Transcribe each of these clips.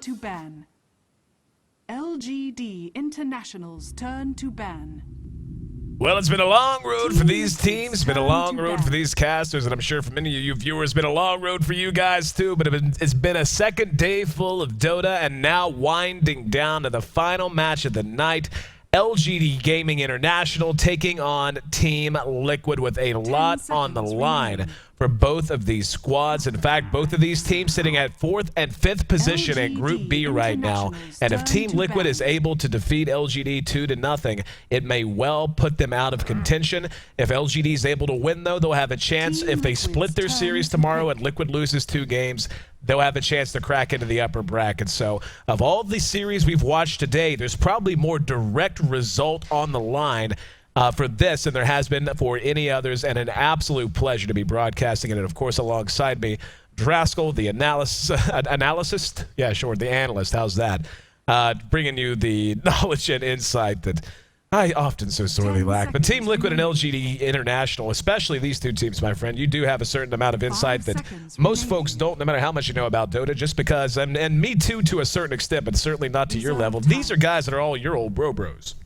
To ban. LGD International's turn to ban. Well, it's been a long road for these teams, it's been a long road for these casters, and I'm sure for many of you viewers, it's been a long road for you guys too, but it's been a second day full of Dota, and now winding down to the final match of the night. LGD Gaming International taking on Team Liquid with a lot on the line for both of these squads. In fact, both of these teams sitting at 4th and 5th position in Group B right now. And if Team Liquid is able to defeat LGD 2-0, it may well put them out of contention. If LGD is able to win, though, they'll have a chance. If they split their series tomorrow and Liquid loses 2 games, they'll have a chance to crack into the upper bracket. So of all the series we've watched today, there's probably more direct result on the line for this than there has been for any others, and an absolute pleasure to be broadcasting it. And of course, alongside me, Draskell, the analyst? Yeah, sure, the analyst. How's that? Bringing you the knowledge and insight that I often so sorely lack. But Team Liquid and LGD International, especially these two teams, my friend, you do have a certain amount of insight that most folks don't, no matter how much you know about Dota, just because, and me too to a certain extent, but certainly not to your level. These are guys that are all your old bros.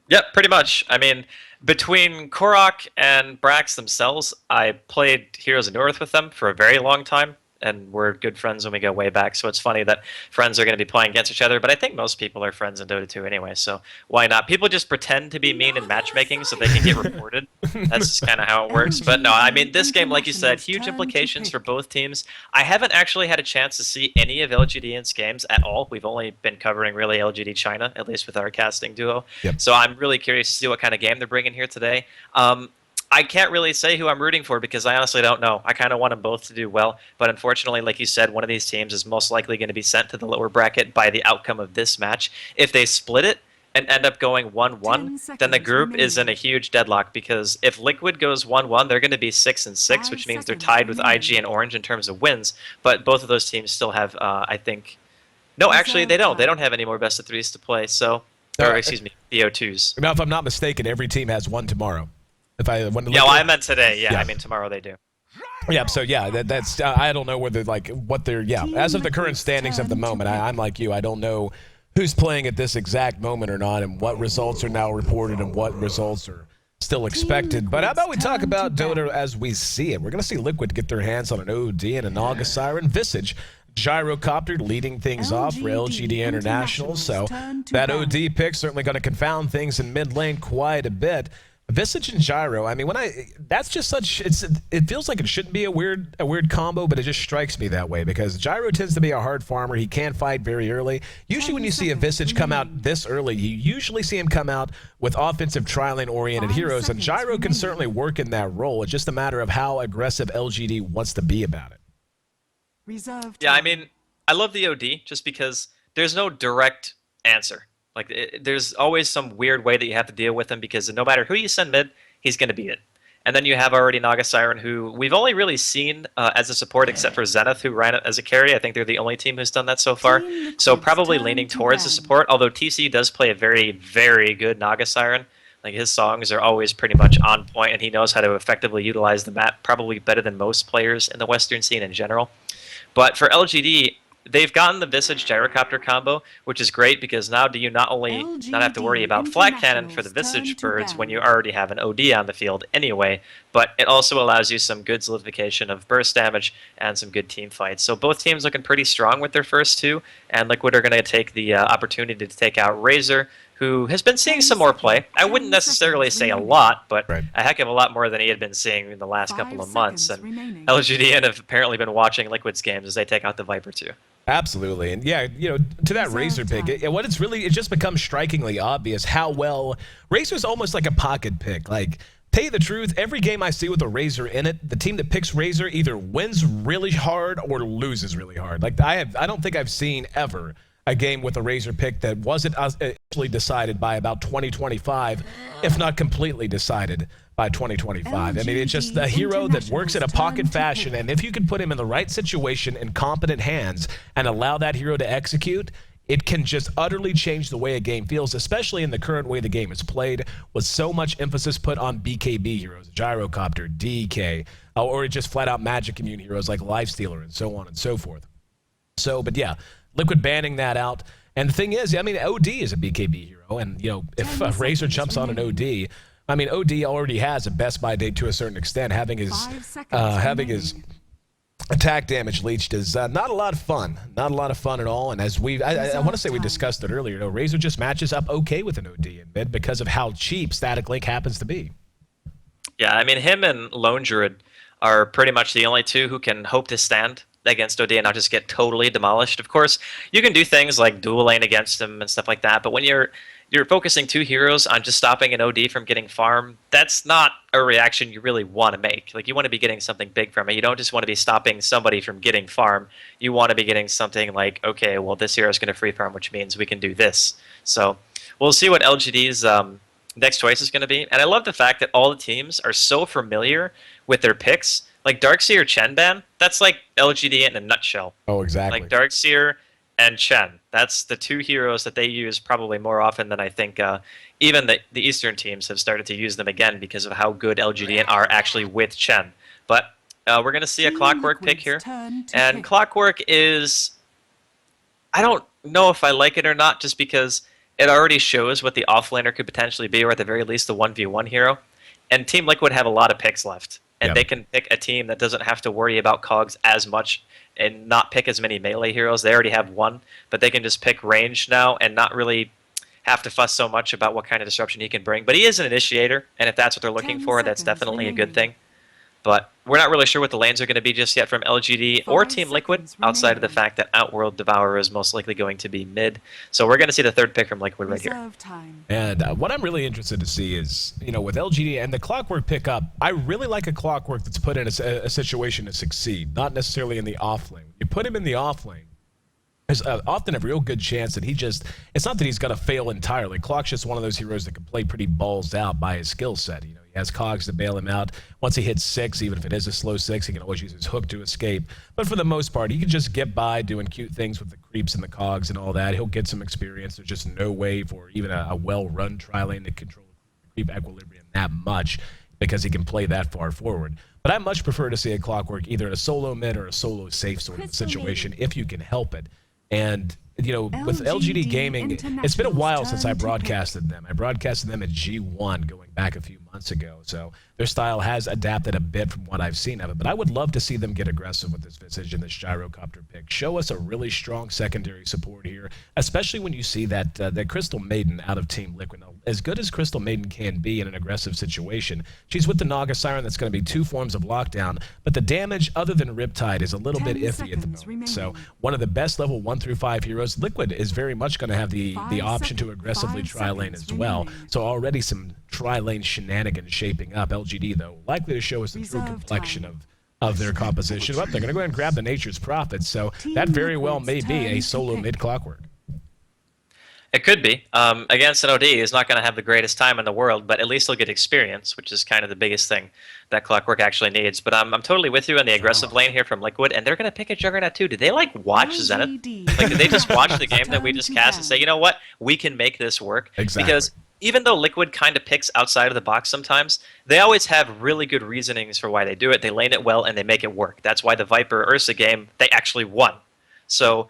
Yep, pretty much. I mean, between Korok and Brax themselves, I played Heroes of North with them for a very long time, and we're good friends when we go way back, so it's funny that friends are going to be playing against each other, but I think most people are friends in Dota 2 anyway, so why not? People just pretend to be mean in matchmaking so they can get reported. That's just kind of how it works. But no, I mean, this game, like you said, huge implications for both teams. I haven't actually had a chance to see any of LGD.int's games at all. We've only been covering really LGD China, at least with our casting duo. Yep. So I'm really curious to see what kind of game they're bringing here today. I can't really say who I'm rooting for because I honestly don't know. I kind of want them both to do well, but unfortunately, like you said, one of these teams is most likely going to be sent to the lower bracket by the outcome of this match. If they split it and end up going 1-1, then the group is in a huge deadlock because if Liquid goes 1-1, they're going to be 6-6, which means they're tied with IG and Orange in terms of wins, but both of those teams still have, I think... No, actually, they don't. They don't have any more best-of-3s to play, so... Or, excuse me, BO2s. Now, if I'm not mistaken, every team has one tomorrow. Well, I meant today. Yeah, I mean tomorrow they do. Yeah, so yeah, that's I don't know whether what they're as of the current standings of the moment. I'm like you. I don't know who's playing at this exact moment or not, and what results are now reported and what results are still expected. But how about we talk about Dota as we see it? We're gonna see Liquid get their hands on an OD and a Naga Siren Visage. Gyrocopter leading things off for LGD International. So that OD pick certainly going to confound things in mid lane quite a bit. Visage and Gyro, I mean, that's just such, it feels like it shouldn't be a weird combo, but it just strikes me that way because Gyro tends to be a hard farmer. He can't fight very early. Usually when you see a Visage come out this early, you usually see him come out with offensive tri-lane oriented heroes, and Gyro can certainly work in that role. It's just a matter of how aggressive LGD wants to be about it. Yeah, I mean, I love the OD just because there's no direct answer. Like, there's always some weird way that you have to deal with him because no matter who you send mid, he's going to beat it. And then you have already Naga Siren, who we've only really seen as a support except for Zenith, who ran it as a carry. I think they're the only team who's done that so far. So probably leaning towards the support, although TC does play a very, very good Naga Siren. Like, his songs are always pretty much on point, and he knows how to effectively utilize the map probably better than most players in the Western scene in general. But for LGD, they've gotten the Visage Gyrocopter combo, which is great because now do you not only not have to worry about flat cannon for the Visage birds when you already have an OD on the field anyway, but it also allows you some good solidification of burst damage and some good team fights. So both teams looking pretty strong with their first two, and Liquid are going to take the opportunity to take out Razor, who has been seeing some more play. I wouldn't necessarily say a lot, but a heck of a lot more than he had been seeing in the last couple of months. And LGD have apparently been watching Liquid's games as they take out the Viper too. Absolutely. And yeah, to that Razor pick, it just becomes strikingly obvious how well Razor's almost like a pocket pick. Like, tell you the truth, every game I see with a Razor in it, the team that picks Razor either wins really hard or loses really hard. Like, I don't think I've seen ever a game with a Razor pick that wasn't actually decided by about 2025, if not completely decided by 2025. I mean, it's just a hero that works in a pocket fashion, and if you can put him in the right situation in competent hands and allow that hero to execute, it can just utterly change the way a game feels, especially in the current way the game is played, with so much emphasis put on BKB heroes, Gyrocopter, DK, or just flat-out magic immune heroes like Lifestealer and so on and so forth. So, but yeah, Liquid banning that out. And the thing is, I mean, OD is a BKB hero, and, if Razor jumps on an OD, I mean, OD already has a best by date to a certain extent. Having his attack damage leached is not a lot of fun. Not a lot of fun at all. And as I want to say we discussed it earlier, Razor just matches up okay with an OD in mid because of how cheap Static Link happens to be. Yeah, I mean, him and Lone Druid are pretty much the only two who can hope to stand against OD and not just get totally demolished. Of course, you can do things like dual lane against him and stuff like that, but when you're focusing two heroes on just stopping an OD from getting farm, that's not a reaction you really want to make. Like, you want to be getting something big from it. You don't just want to be stopping somebody from getting farm. You want to be getting something like, okay, well, this hero is going to free farm, which means we can do this. So we'll see what LGD's next choice is going to be. And I love the fact that all the teams are so familiar with their picks. Like Darkseer Chen ban, that's like LGD in a nutshell. Oh, exactly. Like Darkseer and Chen. That's the two heroes that they use probably more often than I think even the Eastern teams have started to use them again because of how good LGD are actually with Chen. But we're going to see a Clockwork pick here. And Clockwork is... I don't know if I like it or not just because it already shows what the offlaner could potentially be, or at the very least the 1v1 hero. And Team Liquid have a lot of picks left. And they can pick a team that doesn't have to worry about cogs as much and not pick as many melee heroes. They already have one, but they can just pick range now and not really have to fuss so much about what kind of disruption he can bring. But he is an initiator, and if that's what they're looking for, that's definitely a good thing. But we're not really sure what the lanes are going to be just yet from LGD or Team Liquid, outside of the fact that Outworld Devourer is most likely going to be mid. So we're going to see the third pick from Liquid right here. And what I'm really interested to see is, with LGD and the Clockwork pickup, I really like a Clockwork that's put in a situation to succeed, not necessarily in the off lane. You put him in the off lane, there's often a real good chance that it's not that he's going to fail entirely. Clock's just one of those heroes that can play pretty balls out by his skill set. He has cogs to bail him out. Once he hits 6, even if it is a slow 6, he can always use his hook to escape. But for the most part, he can just get by doing cute things with the creeps and the cogs and all that. He'll get some experience. There's just no way for even a well-run tri-lane to control the creep equilibrium that much because he can play that far forward. But I much prefer to see a Clockwork either in a solo mid or a solo safe sort of situation if you can help it. And, with LGD Gaming, it's been a while since I broadcasted them. I broadcasted them at G1 going back a few months ago. So their style has adapted a bit from what I've seen of it. But I would love to see them get aggressive with this Visage and this Gyrocopter pick. Show us a really strong secondary support here, especially when you see that Crystal Maiden out of Team Liquid. Now, as good as Crystal Maiden can be in an aggressive situation, she's with the Naga Siren that's going to be 2 forms of lockdown. But the damage, other than Riptide, is a little bit iffy at the moment. So one of the best level 1 through 5 heroes, Liquid is very much going to have the option to aggressively tri-lane as well. So already some tri-lane shenanigans shaping up. LGD, though, likely to show us the true complexion of their composition. Well, they're going to go ahead and grab the Nature's Prophet, so that very well may be a solo mid-Clockwork. It could be. Against an OD, he's not going to have the greatest time in the world, but at least he'll get experience, which is kind of the biggest thing that Clockwork actually needs. But I'm totally with you on the aggressive lane here from Liquid, and they're going to pick a Juggernaut too. Did they, watch Zenith? Like, did they just watch the game that we just cast and say, you know what, we can make this work? Exactly. Because even though Liquid kind of picks outside of the box sometimes, they always have really good reasonings for why they do it. They lane it well and they make it work. That's why the Viper Ursa game, they actually won. So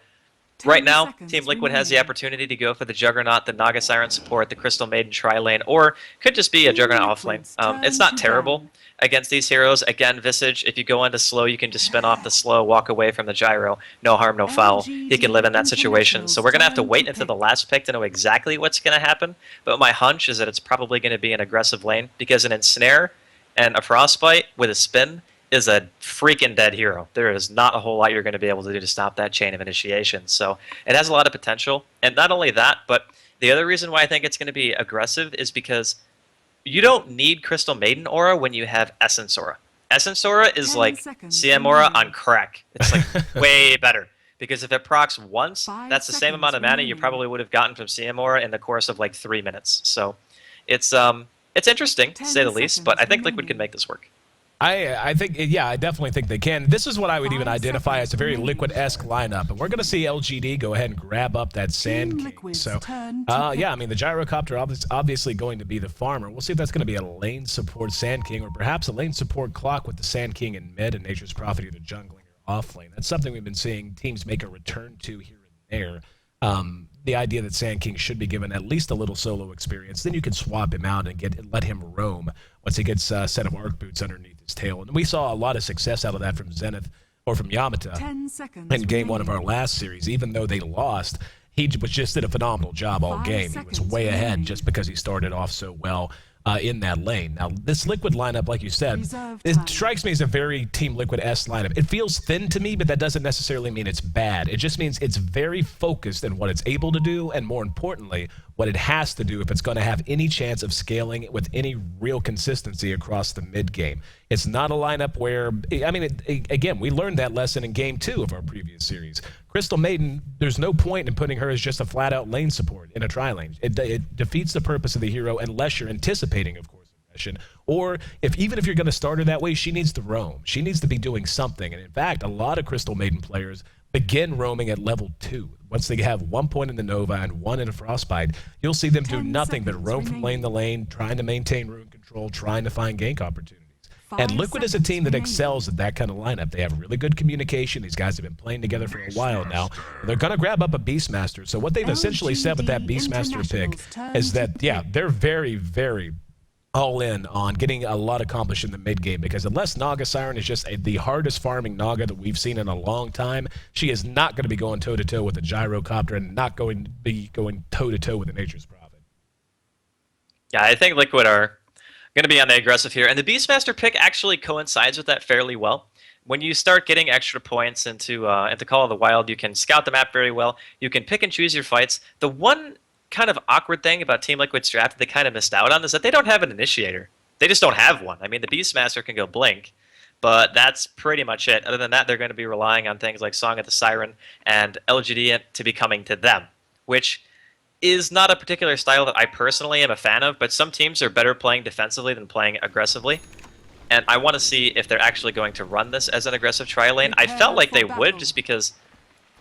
right 10 now, seconds Team Liquid has the remaining. opportunity to go for the Juggernaut, the Naga Siren support, the Crystal Maiden tri-lane, or could just be a Team Juggernaut off lane. Liquid's It's turn not to terrible ban. against these heroes. Again, Visage, if you go into slow, you can just spin off the slow, walk away from the gyro. No harm, no foul. He can live in that situation. So we're going to have to LGD wait International's until the turn to last pick to know exactly what's going to happen. But my hunch is that it's probably going to be an aggressive lane because an Ensnare and a Frostbite with a spin is a freaking dead hero. There is not a whole lot you're going to be able to do to stop that chain of initiation. So it has a lot of potential. And not only that, but the other reason why I think it's going to be aggressive is because you don't need Crystal Maiden Aura when you have Essence Aura. Essence Aura is 10 like seconds CM Aura on remaining. crack. It's like way better. Because if it procs once, 5 that's the same amount of seconds mana you remaining. probably would have gotten from CM Aura in the course of like 3 minutes. So it's interesting to 10 say the least, but I seconds think Liquid can remaining. make this work. I think, yeah, I definitely think they can. This is what I would even 5 identify as a very seconds remaining. Liquid-esque lineup. And we're going to see LGD go ahead and grab up that Sand Team King. Liquid's So, turn to yeah, I pick. mean, the Gyrocopter obviously going to be the farmer. We'll see if that's going to be a lane support Sand King or perhaps a lane support Clock with the Sand King in mid and Nature's Prophet either jungling or off lane. That's something we've been seeing teams make a return to here and there. The idea that Sand King should be given at least a little solo experience. Then you can swap him out and let him roam once he gets a set of arc boots underneath his tail. And we saw a lot of success out of that from Zenith or from Yamata 10 seconds in game one of our remaining. last series. Even though they lost, he just did a phenomenal job all 5 game. He was seconds way ahead remaining. just because he started off so well in that lane. Now, this Liquid lineup, like you said, Reserve it time. strikes me as a very Team Liquid-esque lineup. It feels thin to me, but that doesn't necessarily mean it's bad. It just means it's very focused in what it's able to do, and more importantly, what it has to do if it's going to have any chance of scaling with any real consistency across the mid game. It's not a lineup where, I mean, again, we learned that lesson in game 2 of our previous series. Crystal Maiden, there's no point in putting her as just a flat-out lane support in a tri-lane. It defeats the purpose of the hero unless you're anticipating, of course, aggression. Or even if you're going to start her that way, she needs to roam. She needs to be doing something. And in fact, a lot of Crystal Maiden players begin roaming at level 2. Once they have 1 point in the Nova and 1 in a Frostbite, you'll see them do 10 nothing but seconds roam from lane to lane, trying to maintain rune control, trying to find gank opportunities. 5 And Liquid is a seconds team that remaining. excels at that kind of lineup. They have really good communication. These guys have been playing together for a while now. They're going to grab up a Beastmaster. So what they've essentially said with that LGD Beastmaster pick International's turn is to that, yeah, pick. they're very, very all in on getting a lot accomplished in the mid game because unless Naga Siren is just the hardest farming Naga that we've seen in a long time, she is not going to be going toe-to-toe with a Gyrocopter and not going to be going toe-to-toe with a Nature's Prophet. Yeah, I think Liquid are going to be on the aggressive here, and the Beastmaster pick actually coincides with that fairly well. When you start getting extra points into Call of the Wild, you can scout the map very well. You can pick and choose your fights. The one kind of awkward thing about Team Liquid's draft that they kind of missed out on is that they don't have an initiator. They just don't have one. I mean, the Beastmaster can go blink, but that's pretty much it. Other than that, they're going to be relying on things like Song of the Siren and LGD to be coming to them, which is not a particular style that I personally am a fan of, but some teams are better playing defensively than playing aggressively. And I want to see if they're actually going to run this as an aggressive tri lane. I felt like they would just because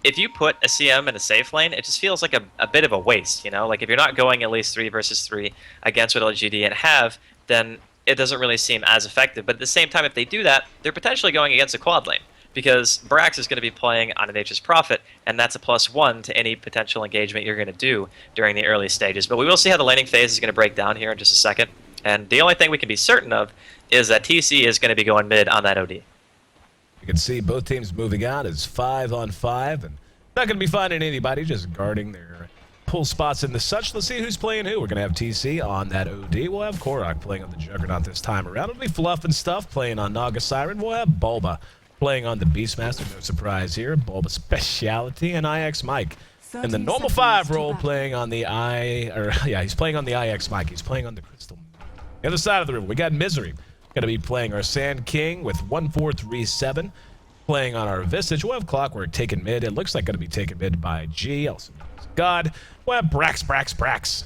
if you put a CM in a safe lane, it just feels like a bit of a waste, you know? Like if you're not going at least 3 versus 3 against what LGD and have, then it doesn't really seem as effective. But at the same time, if they do that, they're potentially going against a quad lane. Because Brax is going to be playing on a Nature's Prophet, and that's a +1 to any potential engagement you're going to do during the early stages. But we will see how the laning phase is going to break down here in just a second. And the only thing we can be certain of is that TC is going to be going mid on that OD. You can see both teams moving out as 5-on-5, and not going to be finding anybody, just guarding their pull spots and the such. Let's see who's playing who. We're going to have TC on that OD. We'll have Korok playing on the Juggernaut this time around. It'll be Fluff and Stuff playing on Naga Siren. We'll have Bulba playing on the Beastmaster. No surprise here. Bulba Speciality and IX Mike. And the 30 normal seconds 5 to role battle. playing on the he's playing on the IX Mike. He's playing on the Crystal. The other side of the river, we got Misery. Going to be playing our Sand King with 1437. Playing on our Visage. We'll have Clockwork taken mid. It looks like going to be taken mid by G. Also God. We'll have Brax.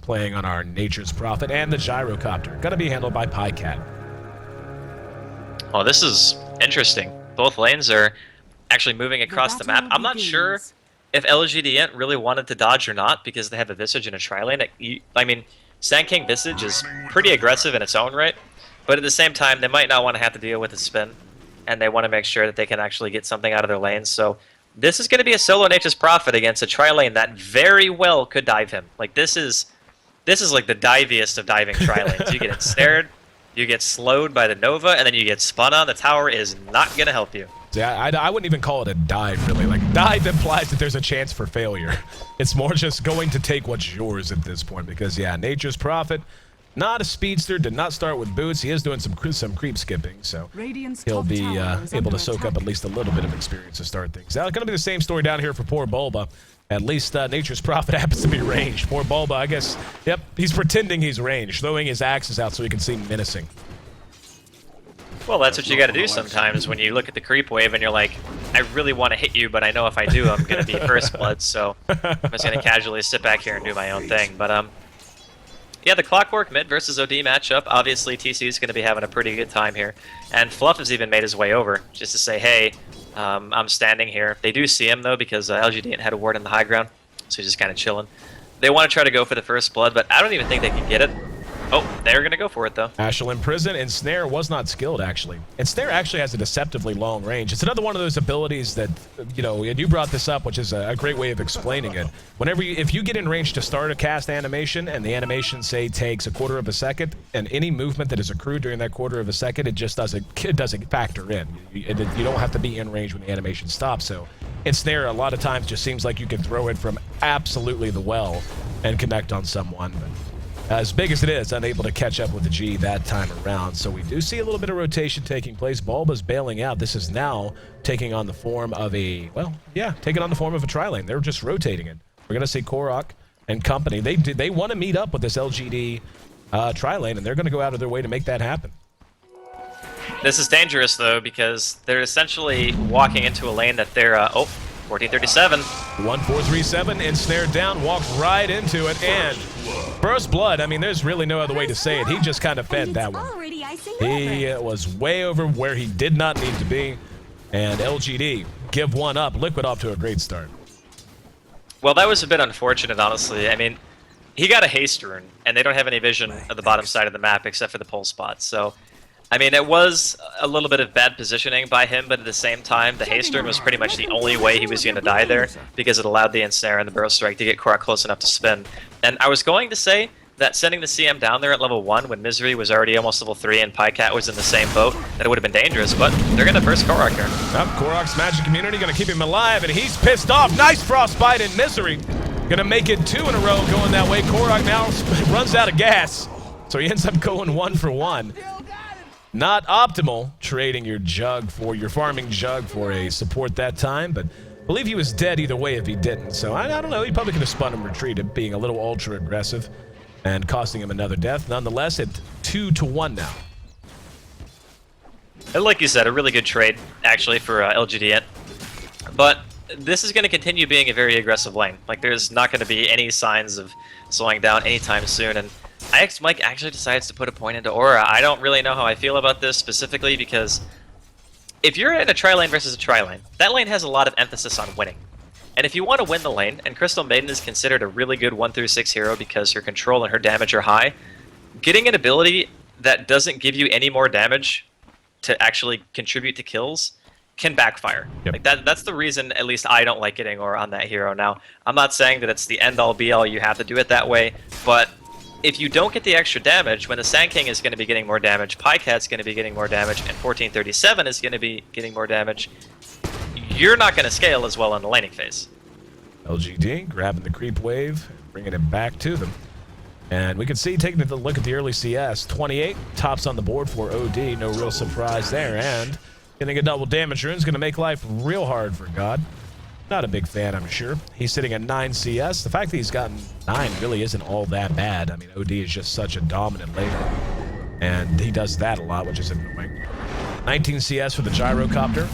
Playing on our Nature's Prophet and the Gyrocopter. Going to be handled by Pycat. Oh, this is interesting. Both lanes are actually moving across the map. battle I'm not sure begins. if LGD.int really wanted to dodge or not because they have a Visage and a Tri-Lane. I mean, Sand King Visage is pretty aggressive in its own right, but at the same time, they might not want to have to deal with a spin, and they want to make sure that they can actually get something out of their lanes. So this is going to be a solo Nature's Prophet against a Tri-Lane that very well could dive him. Like, this is like the diviest of diving Tri-Lanes. You get ensnared, you get slowed by the Nova, and then you get spun on. The tower is not going to help you. Yeah, I wouldn't even call it a dive, really. Like, dive implies that there's a chance for failure. It's more just going to take what's yours at this point because, yeah, Nature's Prophet, not a speedster, did not start with boots. He is doing some creep skipping, so he'll be able to soak up at least a little bit of experience to start things. Now, it's going to be the same story down here for poor Bulba. At least Nature's Prophet happens to be ranged. Poor Bulba, I guess, yep, he's pretending he's ranged, throwing his axes out so he can seem menacing. Well, that's what you got to do sometimes when you look at the creep wave and you're like, I really want to hit you, but I know if I do, I'm going to be first blood, so I'm just going to casually sit back here and do my own thing. But, yeah, the Clockwork mid versus OD matchup, obviously TC is going to be having a pretty good time here. And Fluff has even made his way over just to say, hey, I'm standing here. They do see him, though, because LGD had a ward in the high ground, so he's just kind of chilling. They want to try to go for the first blood, but I don't even think they can get it. Oh, they're going to go for it, though. Ashel in prison. Ensnare was not skilled, actually. Ensnare actually has a deceptively long range. It's another one of those abilities that, you know, and you brought this up, which is a great way of explaining it. Whenever if you get in range to start a cast animation, and the animation, say, takes a quarter of a second, and any movement that is accrued during that quarter of a second, it just doesn't factor in. You don't have to be in range when the animation stops, so Ensnare a lot of times just seems like you can throw it from absolutely the well and connect on someone, but as big as it is, unable to catch up with the G that time around. So we do see a little bit of rotation taking place. Bulba's bailing out. This is now taking on the form of a, well, yeah, taking on the form of a Tri-Lane. They're just rotating it. We're going to see Korok and company. They want to meet up with this LGD Tri-Lane, and they're going to go out of their way to make that happen. This is dangerous, though, because they're essentially walking into a lane that they're, 1437. 1437, ensnared down, walked right into it, and first blood. I mean, there's really no other way to say it. He just kind of fed that one. He was way over where he did not need to be, and LGD give one up. Liquid off to a great start. Well, that was a bit unfortunate, honestly. I mean, he got a haste rune, and they don't have any vision of the bottom side of the map except for the pole spot, so I mean, it was a little bit of bad positioning by him, but at the same time, the haste rune was pretty much the only way he was going to die there, because it allowed the ensnare and the burrow strike to get Korok close enough to spin. And I was going to say that sending the CM down there at level 1 when Misery was already almost level 3 and Pycat was in the same boat, that it would have been dangerous, but they're going to burst Korok here. Yep, Korok's magic immunity going to keep him alive, and he's pissed off. Nice frostbite in Misery. Going to make it 2 in a row going that way. Korok now runs out of gas, so he ends up going 1 for 1. Not optimal trading your farming jug for a support that time, but I believe he was dead either way if he didn't. So I don't know, he probably could have spun him retreated, being a little ultra aggressive and costing him another death. Nonetheless, it's 2-1 now. And like you said, a really good trade, actually, for LGD.int. But this is going to continue being a very aggressive lane. Like, there's not going to be any signs of slowing down anytime soon, and Mike actually decides to put a point into Aura. I don't really know how I feel about this specifically because if you're in a tri-lane versus a tri-lane, that lane has a lot of emphasis on winning. And if you want to win the lane, and Crystal Maiden is considered a really good 1-6 hero because her control and her damage are high, getting an ability that doesn't give you any more damage to actually contribute to kills can backfire. Yep. Like that's the reason at least I don't like getting Aura on that hero. Now, I'm not saying that it's the end-all be-all, you have to do it that way, but if you don't get the extra damage, when the Sand King is going to be getting more damage, Pycat's going to be getting more damage, and 1437 is going to be getting more damage, you're not going to scale as well in the laning phase. LGD grabbing the creep wave, bringing it back to them. And we can see, taking a look at the early CS, 28 tops on the board for OD, no real surprise there, and getting a double damage rune is going to make life real hard for God. Not a big fan, I'm sure. He's sitting at 9 CS. The fact that he's gotten 9 really isn't all that bad. I mean, OD is just such a dominant laner, and he does that a lot, which is annoying. 19 CS for the gyrocopter,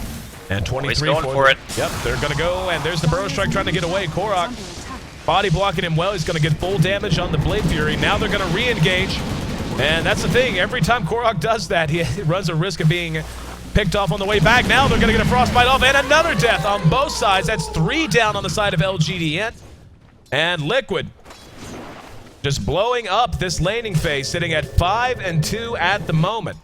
and 23 he's going for it. Yep, they're going to go, and there's the burrow strike trying to get away. Korok body blocking him well. He's going to get full damage on the Blade Fury. Now they're going to re-engage, and that's the thing. Every time Korok does that, he runs a risk of being Picked off on the way back. Now they're going to get a frostbite off, and another death on both sides. That's 3 down on the side of LGD.int. And Liquid just blowing up this laning phase, sitting at 5-2 at the moment.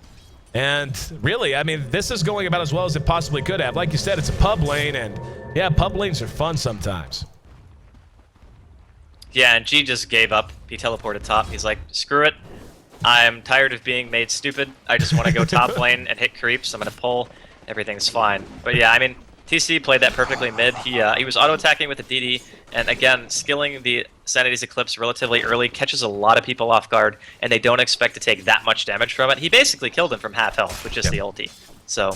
And really, I mean, this is going about as well as it possibly could have. Like you said, it's a pub lane, and yeah, pub lanes are fun sometimes. Yeah, and G just gave up. He teleported top. He's like, screw it. I'm tired of being made stupid. I just want to go top lane and hit creeps. I'm going to pull. Everything's fine. But yeah, I mean, TC played that perfectly mid. He was auto-attacking with the DD, and again, skilling the Sanity's Eclipse relatively early catches a lot of people off guard, and they don't expect to take that much damage from it. He basically killed him from half health, which is the ulti. So,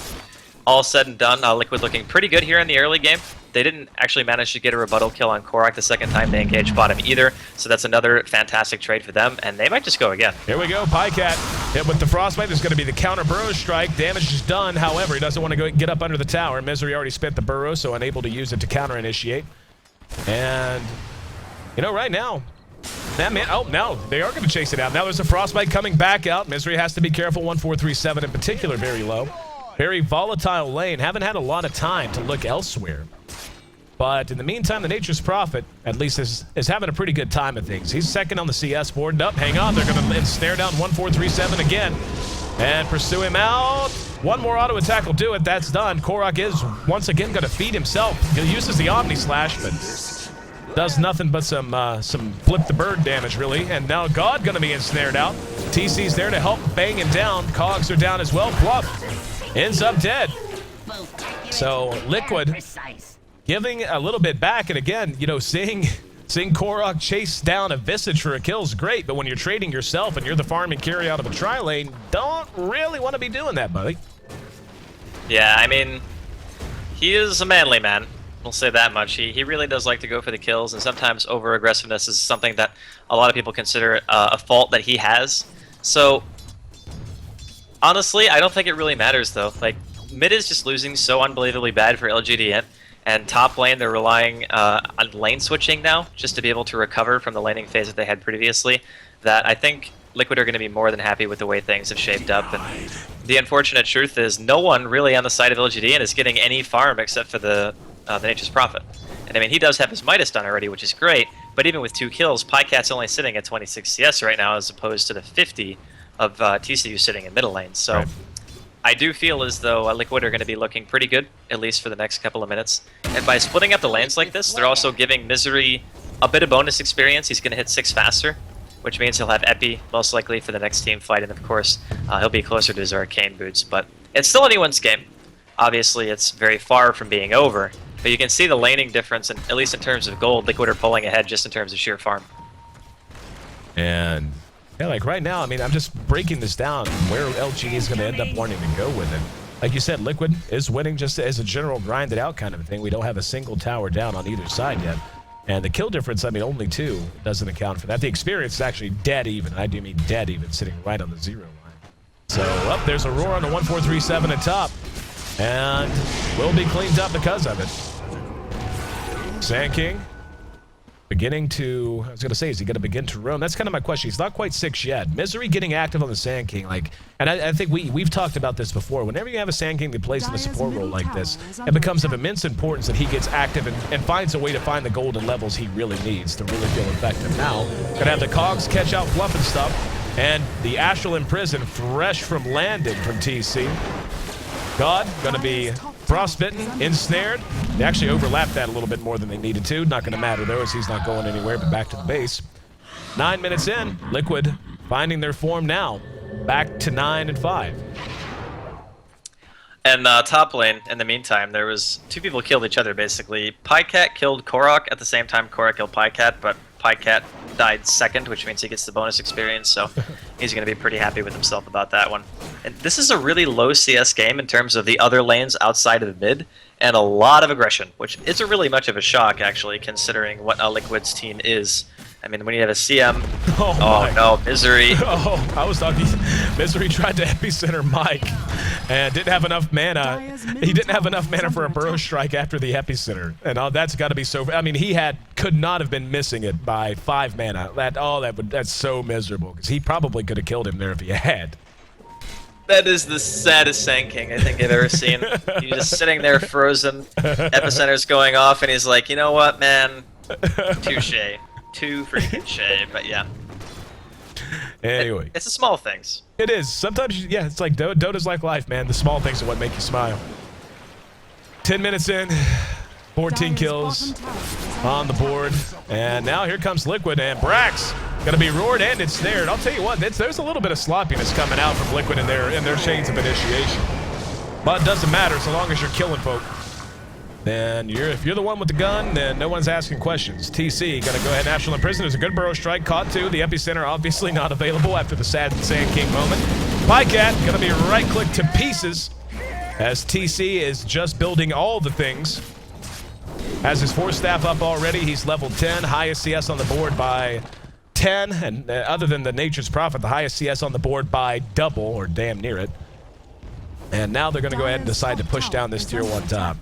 all said and done, Liquid looking pretty good here in the early game. They didn't actually manage to get a rebuttal kill on KOROK the second time they engaged bottom either, so that's another fantastic trade for them, and they might just go again. Here we go, Pycat hit with the Frostbite. There's going to be the counter Burrow strike. Damage is done, however, he doesn't want to go get up under the tower. Misery already spent the Burrow, so unable to use it to counter-initiate. And, you know, right now, that man, oh, now they are going to chase it out. Now there's a Frostbite coming back out. Misery has to be careful, 1437 in particular, very low. Very volatile lane. Haven't had a lot of time to look elsewhere. But in the meantime, the Nature's Prophet, at least, is having a pretty good time of things. He's second on the CS board. Up, hang on. They're going to ensnare down 1437 again and pursue him out. One more auto attack will do it. That's done. KOROK is once again going to feed himself. He uses the Omni Slash, but does nothing but some flip the bird damage, really. And now God going to be ensnared out. TC's there to help bang him down. Cogs are down as well. Pluff ends up dead. So Liquid giving a little bit back, and again, you know, seeing KOROK chase down a Visage for a kill is great, but when you're trading yourself and you're the farm and carry out of a tri-lane, don't really want to be doing that, buddy. Yeah, I mean, he is a manly man. We'll say that much. He really does like to go for the kills, and sometimes over-aggressiveness is something that a lot of people consider a fault that he has. So, honestly, I don't think it really matters, though. Like, mid is just losing so unbelievably bad for LGD.int. And top lane, they're relying on lane switching now, just to be able to recover from the laning phase that they had previously, that I think Liquid are going to be more than happy with the way things have shaped up. And the unfortunate truth is no one really on the side of LGD.int is getting any farm except for the Nature's Prophet. And I mean, he does have his Midas done already, which is great, but even with 2 kills, Pycat's only sitting at 26 CS right now as opposed to the 50 of TCU sitting in middle lane. So. Right. I do feel as though Liquid are going to be looking pretty good, at least for the next couple of minutes. And by splitting up the lanes like this, they're also giving Misery a bit of bonus experience. He's going to hit 6 faster, which means he'll have Epi, most likely, for the next team fight. And of course, he'll be closer to his Arcane boots. But it's still anyone's game. Obviously, it's very far from being over. But you can see the laning difference, and at least in terms of gold, Liquid are pulling ahead just in terms of sheer farm. And yeah, like right now, I mean, I'm just breaking this down where LG is going to end up wanting to go with it. Like you said, Liquid is winning just as a general grinded out kind of a thing. We don't have a single tower down on either side yet. And the kill difference, I mean, only 2 doesn't account for that. The experience is actually dead even. I do mean dead even, sitting right on the 0 line. So, up there's a roar on the 1437 at top. And will be cleaned up because of it. Sand King. Beginning to, I was going to say, is he going to begin to roam? That's kind of my question. He's not quite 6 yet. Misery getting active on the Sand King, like, and I think we've talked about this before. Whenever you have a Sand King that plays in a support role like this, it becomes of immense importance that he gets active and finds a way to find the golden levels he really needs to really feel effective. Now, going to have the Cogs catch out Fluff and stuff, and the Astral Imprison fresh from landing from TC. God, going to be frostbitten, ensnared. They actually overlapped that a little bit more than they needed to. Not going to matter, though, as he's not going anywhere, but back to the base. 9 minutes in, Liquid finding their form now. Back to 9-5. And top lane, in the meantime, there was 2 people killed each other, basically. Pycat killed KOROK at the same time KOROK killed Pycat, but Pycat died second, which means he gets the bonus experience, so he's going to be pretty happy with himself about that one. And this is a really low CS game in terms of the other lanes outside of the mid, and a lot of aggression, which isn't really much of a shock, actually, considering what Liquid's team is. I mean, when you have a CM... Oh no, Misery. Oh, I was talking... Misery tried to epicenter Mike and didn't have enough mana. He didn't have enough mana for a Burrow Strike after the epicenter. And that's got to be so... I mean, he could not have been missing it by 5 mana. That's so miserable, because he probably could have killed him there if he had. That is the saddest Sand King I think I've ever seen. He's just sitting there frozen, Epicenter's going off, and he's like, you know what, man? Touche. Too freaking shay, but yeah. Anyway. It's the small things. It is. Sometimes, yeah, it's like Dota's like life, man. The small things are what make you smile. 10 minutes in, 14 kills on the board. And now here comes Liquid, and Brax gonna be roared and ensnared. I'll tell you what, there's a little bit of sloppiness coming out from Liquid in their shades of initiation. But it doesn't matter so long as you're killing folk. Then if you're the one with the gun, then no one's asking questions. TC gonna go ahead and National Imprison. There's a good burrow strike caught too. The epicenter obviously not available after the sad Sand King moment. Pycat gonna be right-clicked to pieces as TC is just building all the things. Has his 4 staff up already. He's level 10, highest CS on the board by 10, and other than the Nature's Prophet, the highest CS on the board by double, or damn near it. And now they're gonna go ahead and decide to push down this tier 1 top.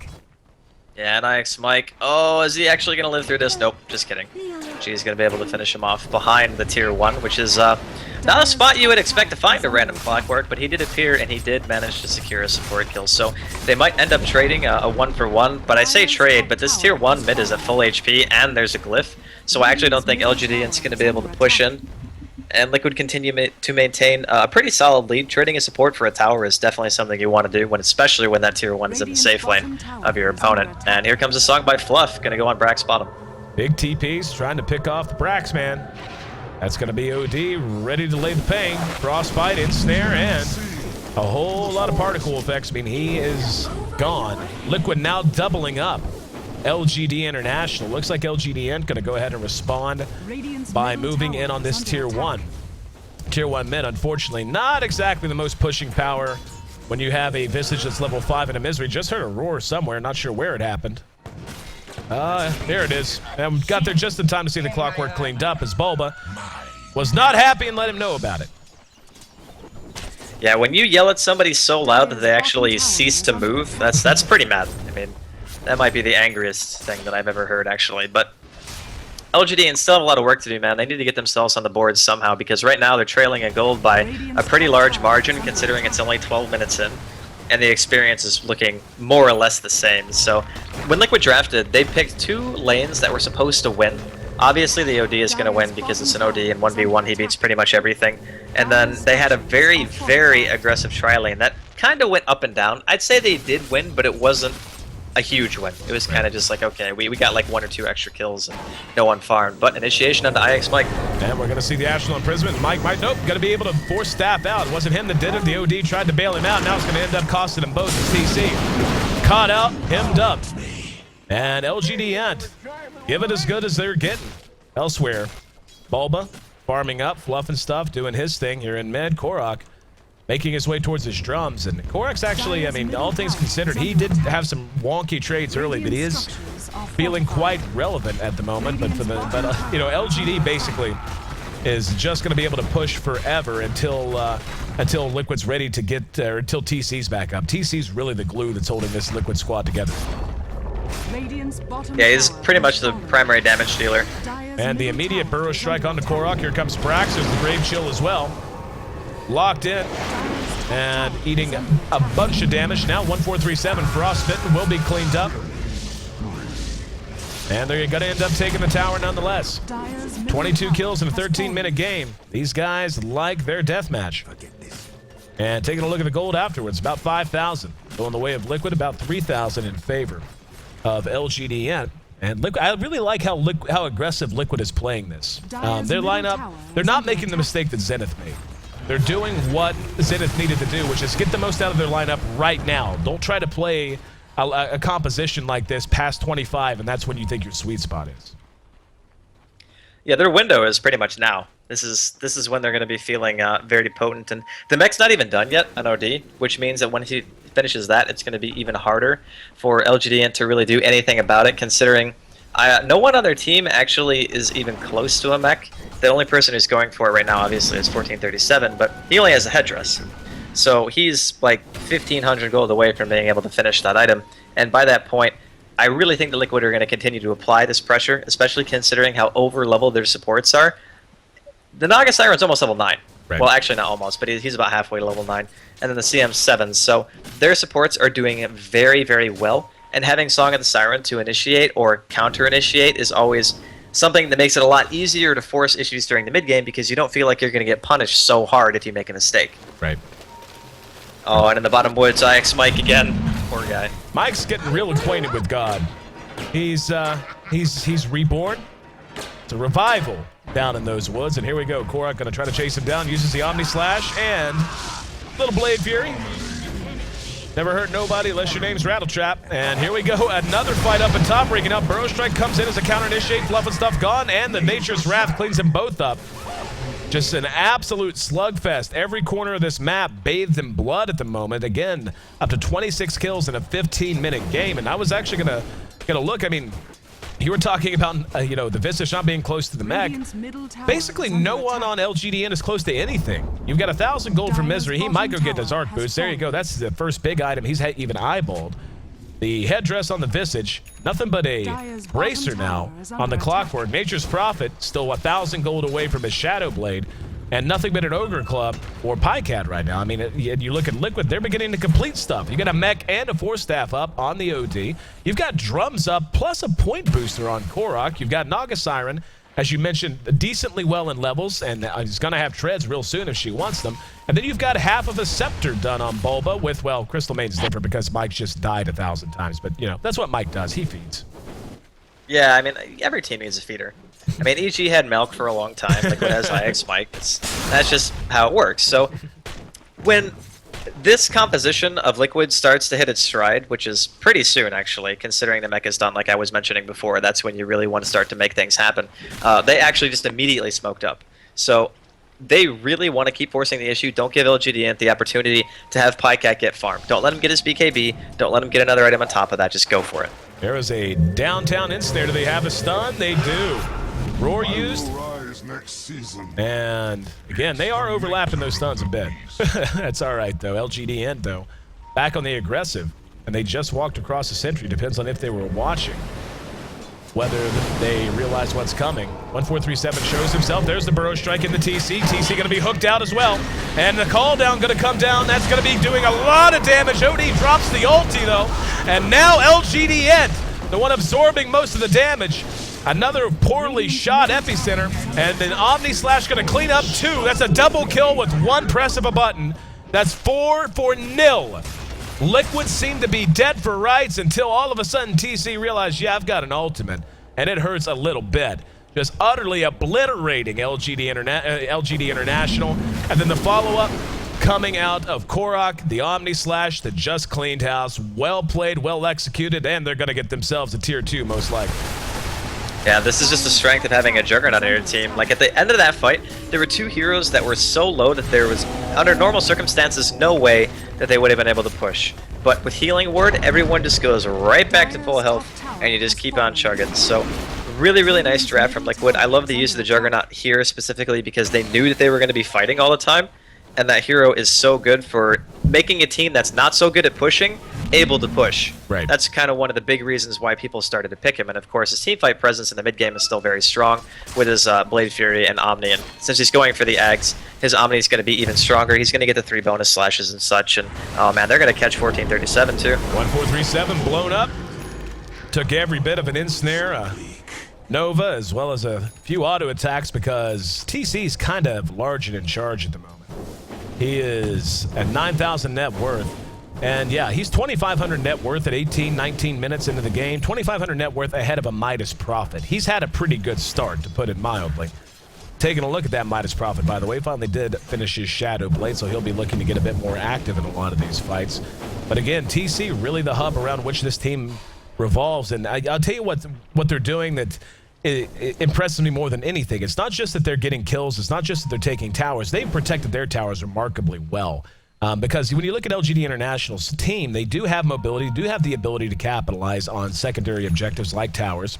Yeah, NIX Mike. Oh, is he actually going to live through this? Nope, just kidding. G's going to be able to finish him off behind the tier 1, which is not a spot you would expect to find a random Clockwork, but he did appear and he did manage to secure a support kill. So they might end up trading a 1-for-1, but I say trade, but this tier 1 mid is at full HP and there's a glyph. So I actually don't think LGD.int going to be able to push in. And Liquid continue to maintain a pretty solid lead. Trading a support for a tower is definitely something you want to do, especially when that tier 1 is in the safe lane of your opponent. And here comes a song by Fluff, gonna go on Brax bottom. Big TP's trying to pick off the Brax, man. That's gonna be OD, ready to lay the pain. Frostbite, ensnare, and a whole lot of particle effects. I mean, he is gone. Liquid now doubling up. LGD International. Looks like LGD.int going to go ahead and respond by moving in on this tier 1. Tier 1 mid, unfortunately, not exactly the most pushing power when you have a Visage that's level 5 and a Misery. Just heard a roar somewhere, not sure where it happened. There it is. And we got there just in time to see the Clockwork cleaned up as Bulba was not happy and let him know about it. Yeah, when you yell at somebody so loud that they actually cease to move, that's pretty mad. I mean, that might be the angriest thing that I've ever heard, actually. But LGD still have a lot of work to do, man. They need to get themselves on the board somehow, because right now they're trailing in gold by a pretty large margin, considering it's only 12 minutes in, and the experience is looking more or less the same. So when Liquid drafted, they picked 2 lanes that were supposed to win. Obviously, the OD is going to win because it's an OD, and 1v1 he beats pretty much everything. And then they had a very, very aggressive tri-lane that kind of went up and down. I'd say they did win, but it wasn't a huge win. It was kind of just like, okay, we got like 1 or 2 extra kills and no one farmed. But initiation onto IX Mike. And we're going to see the National Imprisonment. Mike might, nope, going to be able to force staff out. It wasn't him that did it. The OD tried to bail him out. Now it's going to end up costing him both. It's TC. Caught out, hemmed up. And LGD.int, give it as good as they're getting. Elsewhere, Bulba farming up, Fluff and stuff, doing his thing here in mid. Korok making his way towards his drums, and Korok's actually, I mean, all things considered, he did have some wonky trades early, but he is feeling quite relevant at the moment. But you know, LGD basically is just going to be able to push forever until Liquid's ready to get, or until TC's back up. TC's really the glue that's holding this Liquid squad together. Yeah, he's pretty much the primary damage dealer. And the immediate burrow strike onto Korok. Here comes Brax. There's the Grave Chill as well. Locked in and eating a bunch of damage. Now 1437 Frostbitten will be cleaned up. And they're going to end up taking the tower nonetheless. 22 kills in a 13-minute game. These guys like their deathmatch. And taking a look at the gold afterwards, about 5,000. Going the way of Liquid, about 3,000 in favor of LGD.int. And Liquid, I really like how aggressive Liquid is playing this. Their lineup, they're not making the mistake that Zenith made. They're doing what Zenith needed to do, which is get the most out of their lineup right now. Don't try to play a composition like this past 25, and that's when you think your sweet spot is. Yeah, their window is pretty much now. This is when they're going to be feeling very potent. And the mech's not even done yet on OD, which means that when he finishes that, it's going to be even harder for LGD.int to really do anything about it, considering no one on their team actually is even close to a mech. The only person who's going for it right now, obviously, is 1437, but he only has a headdress. So he's like 1,500 gold away from being able to finish that item. And by that point, I really think the Liquid are going to continue to apply this pressure, especially considering how over-leveled their supports are. The Naga Siren's almost level 9. Right. Well, actually not almost, but he's about halfway to level 9. And then the CM7s. So their supports are doing very, very well. And having Song of the Siren to initiate or counter-initiate is always something that makes it a lot easier to force issues during the mid-game because you don't feel like you're going to get punished so hard if you make a mistake. Right. Oh, and in the bottom woods, IX Mike again. Poor guy. Mike's getting real acquainted with God. He's reborn. It's a revival down in those woods, and here we go. Korok gonna try to chase him down, uses the Omni Slash and little Blade Fury. Never hurt nobody unless your name's Rattletrap. And here we go, another fight up and top, breaking up. Burrow Strike comes in as a counter initiate, Fluff and Stuff gone, and the Nature's Wrath cleans them both up. Just an absolute slugfest. Every corner of this map bathed in blood at the moment. Again, up to 26 kills in a 15-minute game. And I was actually gonna look. I mean, you were talking about the Visage not being close to the mech. Basically, no one on LGD.int is close to anything. You've got 1,000 gold from Misery. He might go get his arc boost. There you go. That's the first big item he's even eyeballed. The headdress on the Visage, nothing but a bracer now on the Clockwork. Nature's Prophet, still 1,000 gold away from his Shadow Blade, and nothing but an Ogre Club or Pycat right now. I mean, you look at Liquid, they're beginning to complete stuff. You got a mech and a Force Staff up on the OD. You've got drums up, plus a point booster on Korok. You've got Naga Siren, as you mentioned, decently well in levels, and he's going to have treads real soon if she wants them. And then you've got half of a Scepter done on Bulba with, well, Crystal Main's different because Mike's just died 1,000 times. But, that's what Mike does. He feeds. Yeah, I mean, every team needs a feeder. I mean, EG had Milk for a long time. Liquid has IX Mike. That's just how it works. So when this composition of Liquid starts to hit its stride, which is pretty soon, actually, considering the mech is done, like I was mentioning before, that's when you really want to start to make things happen. They actually just immediately smoked up. So they really want to keep forcing the issue. Don't give LGD.int the opportunity to have Pycat get farmed. Don't let him get his BKB. Don't let him get another item on top of that. Just go for it. There is a downtown ensnare. Do they have a stun? They do. Roar used. And again, they are overlapping those stuns a bit. That's all right, though. LGD.int, though, back on the aggressive. And they just walked across the sentry. Depends on if they were watching, whether they realize what's coming. 1437 shows himself. There's the Burrow Strike in the TC. TC going to be hooked out as well. And the call down going to come down. That's going to be doing a lot of damage. OD drops the ulti, though. And now LGD.int, the one absorbing most of the damage. Another poorly shot epicenter. And then Omni Slash going to clean up 2. That's a double kill with 1 press of a button. That's 4-0. Liquid seemed to be dead for rights until all of a sudden TC realized, yeah, I've got an ultimate. And it hurts a little bit. Just utterly obliterating LGD International. And then the follow-up coming out of Korok, the Omni Slash, the just cleaned house. Well played, well executed, and they're going to get themselves a tier 2 most likely. Yeah, this is just the strength of having a Juggernaut on your team. Like, at the end of that fight, there were 2 heroes that were so low that there was, under normal circumstances, no way that they would have been able to push. But with Healing Ward, everyone just goes right back to full health, and you just keep on chugging. So, really, really nice draft from Liquid. I love the use of the Juggernaut here specifically because they knew that they were going to be fighting all the time. And that hero is so good for making a team that's not so good at pushing able to push. Right. That's kind of one of the big reasons why people started to pick him. And of course, his teamfight presence in the mid game is still very strong with his Blade Fury and Omni. And since he's going for the Ags, his Omni is going to be even stronger. He's going to get the 3 bonus slashes and such. And oh man, they're going to catch 1437 too. 1437 blown up. Took every bit of an ensnare. Nova, as well as a few auto attacks because TC's kind of large and in charge at the moment. He is at 9,000 net worth. And yeah, he's 2,500 net worth at 18, 19 minutes into the game. 2,500 net worth ahead of a Midas Prophet. He's had a pretty good start, to put it mildly. Taking a look at that Midas Prophet, by the way, finally did finish his Shadow Blade, so he'll be looking to get a bit more active in a lot of these fights. But again, TC, really the hub around which this team revolves. And I'll tell you what they're doing that it impresses me more than anything. It's not just that they're getting kills. It's not just that they're taking towers. They've protected their towers remarkably well. Because when you look at LGD International's team, they do have mobility, do have the ability to capitalize on secondary objectives like towers.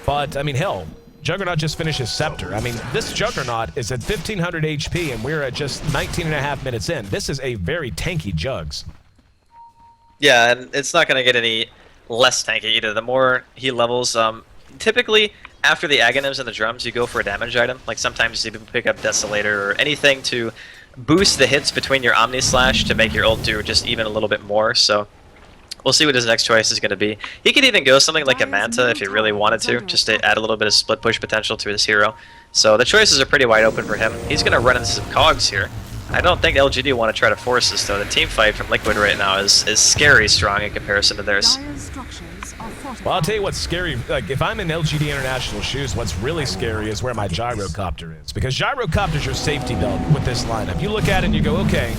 But, I mean, hell, Juggernaut just finished his Scepter. I mean, this Juggernaut is at 1,500 HP, and we're at just 19.5 minutes in. This is a very tanky Jugs. Yeah, and it's not going to get any less tanky either. The more he levels, typically after the Aghanims and the drums, you go for a damage item. Like sometimes you pick up Desolator or anything to boost the hits between your Omni Slash to make your ult do just even a little bit more. So we'll see what his next choice is going to be. He could even go something like a Manta if he really wanted to, just to add a little bit of split push potential to his hero. So the choices are pretty wide open for him. He's going to run into some cogs here. I don't think LGD want to try to force this, though. The team fight from Liquid right now is scary strong in comparison to theirs. Well, I'll tell you what's scary. Like, if I'm in LGD International shoes, what's really scary is where my gyrocopter is. Because gyrocopter's your safety belt with this lineup. You look at it and you go, okay,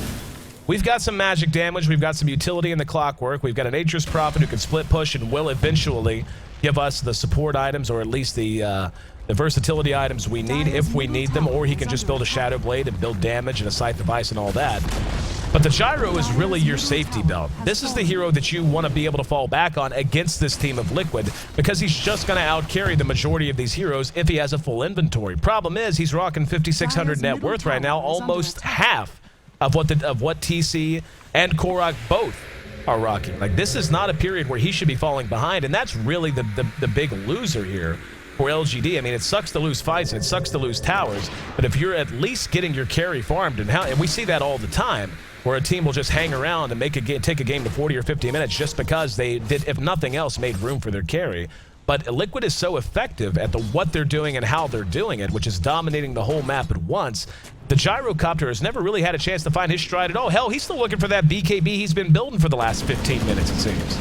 we've got some magic damage, we've got some utility in the clockwork, we've got an Nature's Prophet who can split push and will eventually give us the support items, or at least the versatility items we need if we need them, or he can just build a Shadow Blade and build damage and a Scythe of Ice and all that. But the Gyro is really your safety belt. This is the hero that you want to be able to fall back on against this team of Liquid, because he's just going to outcarry the majority of these heroes if he has a full inventory. Problem is, he's rocking 5,600 net worth right now, almost half of what TC and Korok both are rocking. Like, this is not a period where he should be falling behind, and that's really the big loser here for LGD. I mean, it sucks to lose fights and it sucks to lose towers, but if you're at least getting your carry farmed, and we see that all the time, where a team will just hang around and take a game to 40 or 50 minutes just because they did, if nothing else, made room for their carry. But Liquid is so effective at what they're doing and how they're doing it, which is dominating the whole map at once. The Gyrocopter has never really had a chance to find his stride at all. Hell, he's still looking for that BKB he's been building for the last 15 minutes, it seems.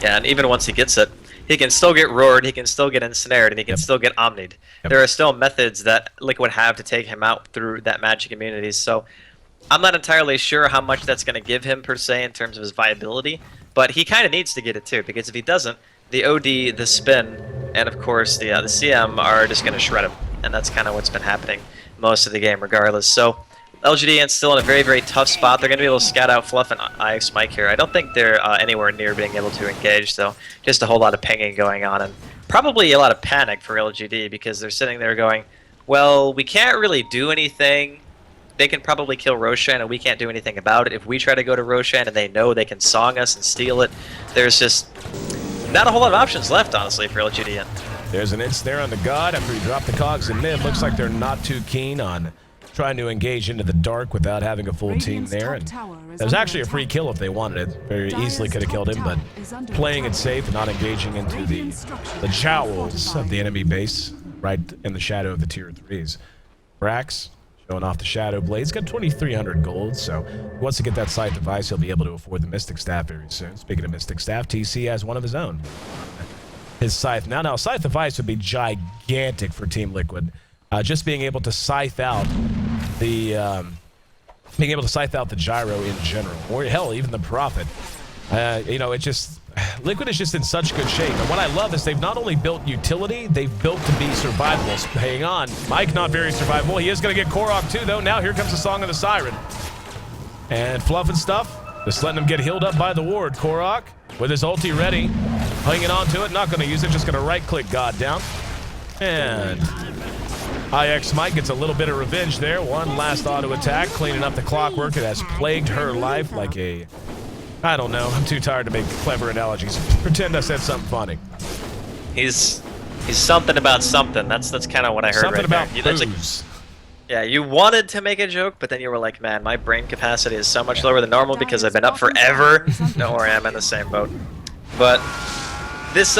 Yeah, and even once he gets it, he can still get roared, he can still get ensnared, and he can still get omnied. There are still methods that Liquid have to take him out through that magic immunity. So I'm not entirely sure how much that's going to give him per se in terms of his viability, but he kind of needs to get it too, because if he doesn't, the OD, the spin, and of course the CM are just going to shred him, and that's kind of what's been happening most of the game regardless. So LGD.int still in a very, very tough spot. They're going to be able to scout out Fluff and IX Mike here. I don't think they're anywhere near being able to engage, though. Just a whole lot of pinging going on, and probably a lot of panic for LGD, because they're sitting there going, well, we can't really do anything. They can probably kill Roshan, and we can't do anything about it. If we try to go to Roshan and they know they can song us and steal it, there's just not a whole lot of options left, honestly, for LGD.int. There's an snare on the God after he dropped the cogs in mid. Looks like they're not too keen on trying to engage into the dark without having a full team there. And there's actually a free kill if they wanted it. Very easily could have killed him, but playing it safe and not engaging into the jowls of the enemy base right in the shadow of the tier 3s. Brax showing off the Shadow Blade. He's got 2,300 gold, so he wants to get that Scythe of Ice. He'll be able to afford the Mystic Staff very soon. Speaking of Mystic Staff, TC has one of his own. His Scythe. Now, Scythe of Ice would be gigantic for Team Liquid. Just being able to scythe out the gyro in general, or hell, even the Prophet. You know, it just, Liquid is just in such good shape. And what I love is they've not only built utility, they've built to be survivable. Hang on, Mike not very survivable. He is going to get Korok too, though. Now here comes the Song of the Siren. And Fluff and stuff, just letting him get healed up by the ward. Korok with his ulti ready, hanging on to it, not going to use it, just going to right-click God down. And IX Mike gets a little bit of revenge there. One last auto attack, cleaning up the clockwork that has plagued her life like a, I don't know, I'm too tired to make clever analogies. Pretend I said something funny. He's something about something. That's kind of what I heard. Something right about there. booze. Yeah, you wanted to make a joke, but then you were like, man, my brain capacity is so much lower than normal because I've been up forever. Don't worry, I'm in the same boat. But this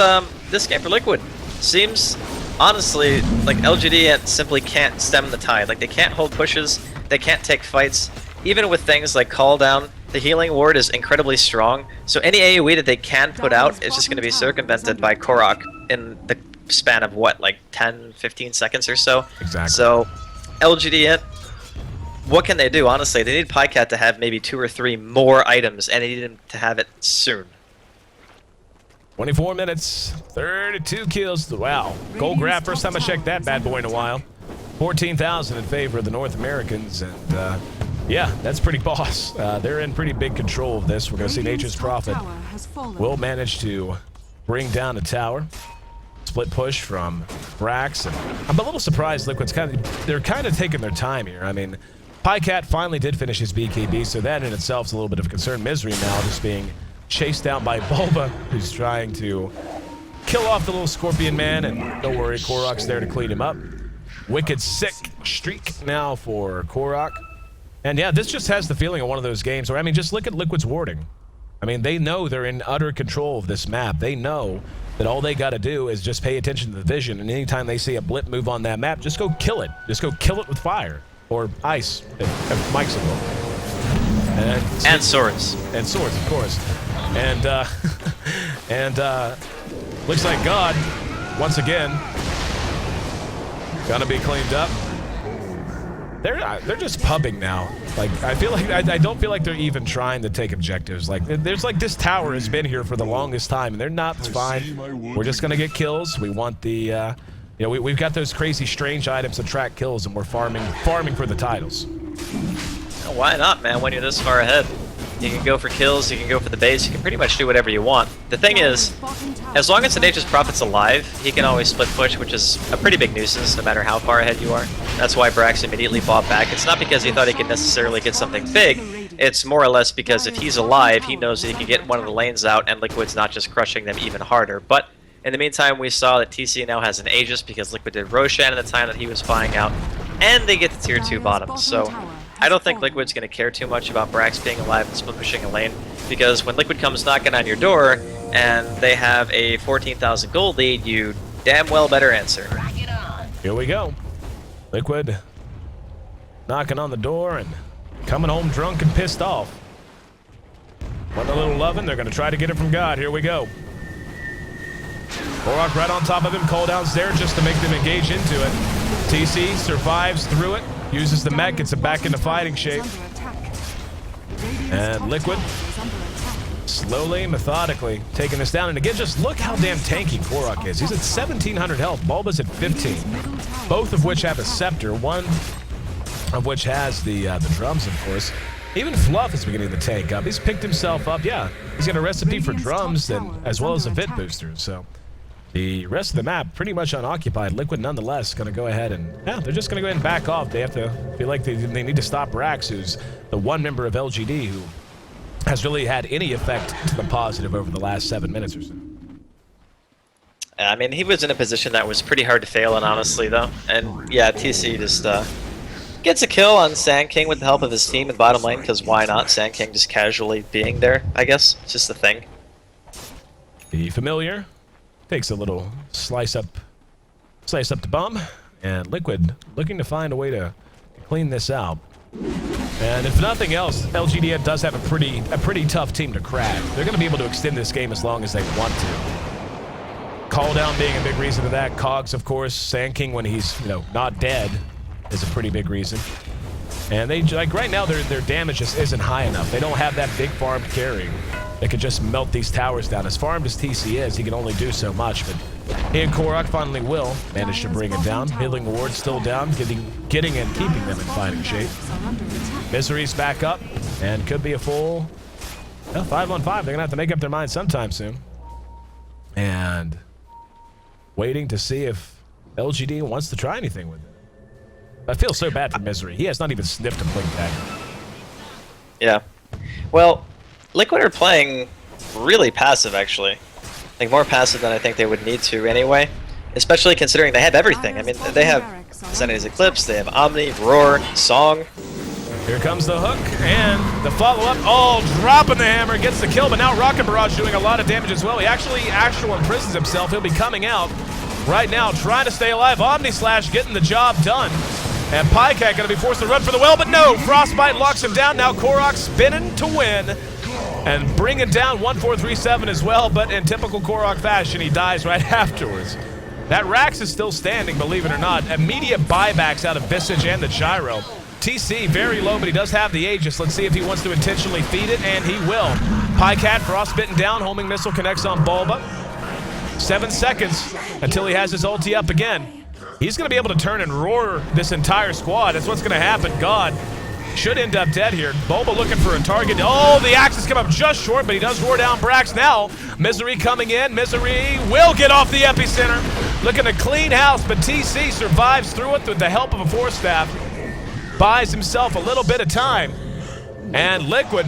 game for Liquid seems, honestly, like LGD simply can't stem the tide. Like, they can't hold pushes, they can't take fights. Even with things like Call Down, the healing ward is incredibly strong, so any AoE that they can put out is just going to be circumvented by Korok in the span of, what, like 10, 15 seconds or so? Exactly. So LGD.int, what can they do? Honestly, they need Pycat to have maybe 2 or 3 more items, and they need him to have it soon. 24 minutes, 32 kills. Wow. Gold grab, first time I checked that bad boy in a while. 14,000 in favor of the North Americans, and yeah, that's pretty boss. They're in pretty big control of this. We're going to see Nature's Prophet will manage to bring down a tower. Split push from Brax, and I'm a little surprised Liquid's they're kind of taking their time here. I mean, Pycat finally did finish his BKB, so that in itself is a little bit of a concern. Misery now just being chased down by Bulba, who's trying to kill off the little scorpion man, and don't worry, Korok's there to clean him up. Wicked sick streak now for Korok. And yeah, this just has the feeling of one of those games where, I mean, just look at Liquid's warding. I mean, they know they're in utter control of this map. They know that all they got to do is just pay attention to the vision, and anytime they see a blip move on that map, just go kill it. Just go kill it with fire. Or ice, if Mike's involved. And swords. And swords, of course. And, looks like God, once again, gonna be cleaned up. They're just pubbing now. Like, I feel like I don't feel like they're even trying to take objectives. Like, there's like this tower has been here for the longest time, and they're not. It's fine. We're just gonna get kills. We want the, you know, we've got those crazy strange items that track kills, and we're farming for the titles. Why not, man? When you're this far ahead, you can go for kills. You can go for the base. You can pretty much do whatever you want. The thing is, as long as the Nature's Prophet's alive, he can always split push, which is a pretty big nuisance no matter how far ahead you are. That's why Brax immediately bought back. It's not because he thought he could necessarily get something big. It's more or less because if he's alive, he knows that he can get one of the lanes out and Liquid's not just crushing them even harder. But in the meantime, we saw that TC now has an Aegis because Liquid did Roshan at the time that he was buying out, and they get to tier 2 bottom. So I don't think Liquid's going to care too much about Brax being alive and split pushing a lane, because when Liquid comes knocking on your door and they have a 14,000 gold lead, you damn well better answer. Here we go. Liquid knocking on the door and coming home drunk and pissed off. Want a little loving? They're going to try to get it from God. Here we go. Korok right on top of him. Cooldown's there just to make them engage into it. TC survives through it. Uses the mech, gets it back into fighting shape. And Liquid, slowly, methodically, taking this down. And again, just look how damn tanky Korok is. He's at 1,700 health. Bulba's at 15. Both of which have a scepter. One of which has the drums, of course. Even Fluff is beginning to tank up. He's picked himself up. Yeah, he's got a recipe for drums, and as well as a Vit booster. So the rest of the map pretty much unoccupied. Liquid, nonetheless, going to go ahead and, yeah, they're just going to go ahead and back off. They have to feel like they need to stop Brax, who's the one member of LGD who has really had any effect to the positive over the last 7 minutes or so. I mean, he was in a position that was pretty hard to fail in, honestly, though. And yeah, TC just gets a kill on Sand King with the help of his team in the bottom lane, because why not? Sand King just casually being there, I guess. It's just the thing. The familiar takes a little slice up the bum, and Liquid looking to find a way to clean this out. And if nothing else, LGD does have a pretty tough team to crack. They're going to be able to extend this game as long as they want to. Call down being a big reason to that. Cogs, of course. Sand King, when he's, you know, not dead, is a pretty big reason. And they, like, right now their damage just isn't high enough. They don't have that big farm carry that could just melt these towers down. As farmed as TC is, he can only do so much, but he and Korok finally will manage to bring it down. Healing the ward still down, getting and keeping them in fighting shape. Misery's back up, and could be a full 5-on-5. They're gonna have to make up their mind sometime soon. And waiting to see if LGD wants to try anything with it. I feel so bad for Misery. He has not even sniffed a blink dagger. Yeah. Well, Liquid are playing really passive, actually. Like, more passive than I think they would need to anyway. Especially considering they have everything. I mean, they have Zenity's Eclipse, they have Omni, Roar, Song. Here comes the hook, and the follow-up. Oh, dropping the hammer, gets the kill, but now Rocket Barrage doing a lot of damage as well. He actually imprisons himself. He'll be coming out right now, trying to stay alive. Omni Slash getting the job done. And Pycat going to be forced to run for the well, but no! Frostbite locks him down. Now Korok spinning to win. And bringing down 1437 as well, but in typical Korok fashion, he dies right afterwards. That Rax is still standing, believe it or not. Immediate buybacks out of Visage and the Gyro. TC, very low, but he does have the Aegis. Let's see if he wants to intentionally feed it, and he will. Pycat, frostbitten down, homing missile connects on Bulba. 7 seconds until he has his ulti up again. He's going to be able to turn and roar this entire squad. That's what's going to happen. God should end up dead here. Bulba looking for a target. Oh, the axes come up just short, but he does roar down Brax now. Misery coming in. Misery will get off the epicenter. Looking to clean house, but TC survives through it with the help of a Force Staff. Buys himself a little bit of time. And Liquid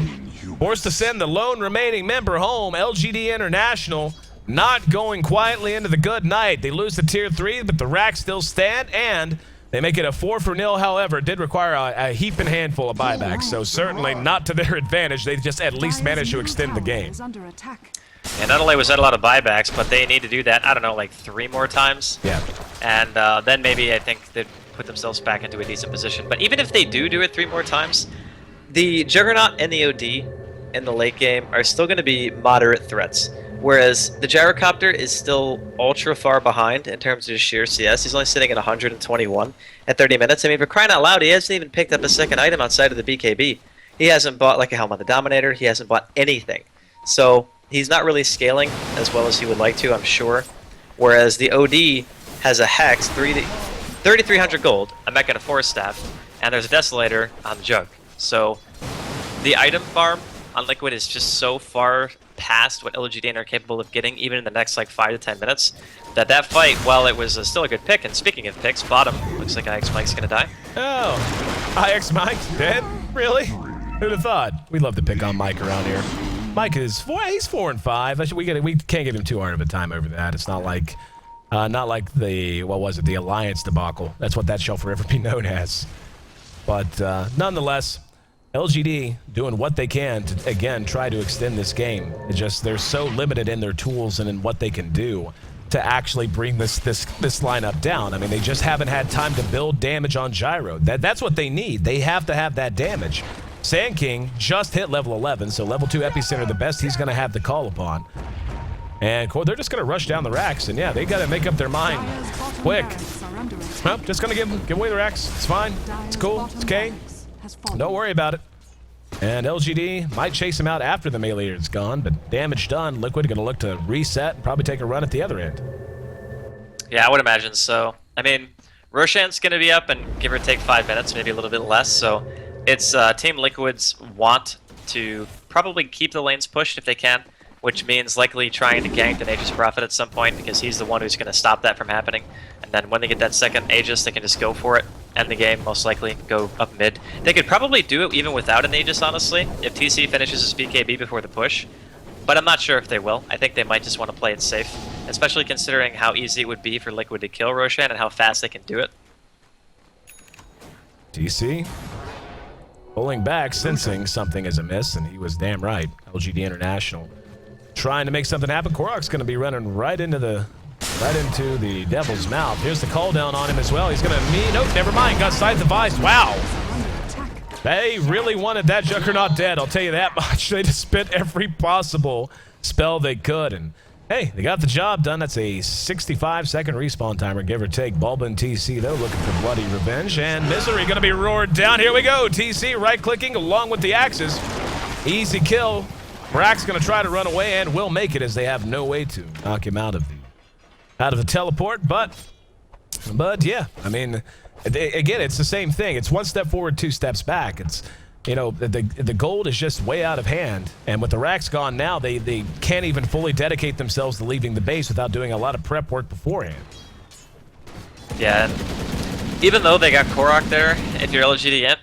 forced to send the lone remaining member home. LGD International not going quietly into the good night. They lose to Tier 3, but the racks still stand, and they make it a 4-0. However, it did require a heaping handful of buybacks, so certainly not to their advantage. They just at least managed to extend the game. And not only was that a lot of buybacks, but they need to do that, I don't know, like 3 more times. Yeah. And then maybe I think they'd put themselves back into a decent position. But even if they do it 3 more times, the Juggernaut and the OD in the late game are still going to be moderate threats. Whereas the Gyrocopter is still ultra far behind in terms of sheer CS. He's only sitting at 121 at 30 minutes. I mean, for crying out loud, he hasn't even picked up a second item outside of the BKB. He hasn't bought like a Helm on the Dominator. He hasn't bought anything. So he's not really scaling as well as he would like to, I'm sure. Whereas the OD has a Hex, 3,300 gold, a Mech and a Force Staff, and there's a Desolator on the Jug. So the item farm on Liquid is just so far past what LGD.int are capable of getting, even in the next like 5 to 10 minutes, that fight, while it was still a good pick, and speaking of picks, bottom, looks like IX Mike's gonna die. Oh, IX Mike's dead? Really? Who'd have thought? We love to pick on Mike around here. Mike is he's 4 and 5. We can't give him too hard of a time over that. It's not like the, what was it, the Alliance debacle. That's what that shall forever be known as. But nonetheless, LGD doing what they can to, again, try to extend this game. They're so limited in their tools and in what they can do to actually bring this lineup down. I mean, they just haven't had time to build damage on Gyro. That's what they need. They have to have that damage. Sand King just hit level 11, so level 2 Epicenter, the best he's going to have to call upon. And they're just going to rush down the racks, and yeah, they got to make up their mind quick. Well, just going to give away the racks. It's fine. It's cool. It's okay. Don't worry about it. And LGD might chase him out after the melee is gone, but damage done. Liquid going to look to reset and probably take a run at the other end. Yeah, I would imagine so. I mean, Roshan's going to be up in give or take 5 minutes, maybe a little bit less, so it's Team Liquid's want to probably keep the lanes pushed if they can, which means likely trying to gank the Aegis Prophet at some point, because he's the one who's going to stop that from happening. And then when they get that second Aegis, they can just go for it, end the game, most likely, go up mid. They could probably do it even without an Aegis, honestly, if TC finishes his BKB before the push. But I'm not sure if they will. I think they might just want to play it safe, especially considering how easy it would be for Liquid to kill Roshan and how fast they can do it. TC pulling back, sensing something is amiss, and he was damn right. LGD International trying to make something happen. Korok's going to be running right into the devil's mouth. Here's the call down on him as well. He's going to nope, never mind. Got side device. Wow. They really wanted that Juggernaut dead, I'll tell you that much. They just spent every possible spell they could, and hey, they got the job done. That's a 65-second respawn timer, give or take. Bulba and TC, though, looking for bloody revenge, and Misery going to be roared down. Here we go. TC right-clicking along with the axes. Easy kill. Brack's going to try to run away and will make it, as they have no way to knock him out of the teleport. But yeah, I mean, again, it's the same thing. It's 1 step forward, 2 steps back. It's, you know, the gold is just way out of hand, and with the racks gone now, they can't even fully dedicate themselves to leaving the base without doing a lot of prep work beforehand. Yeah, and even though they got Korok there, if you're LGD.int,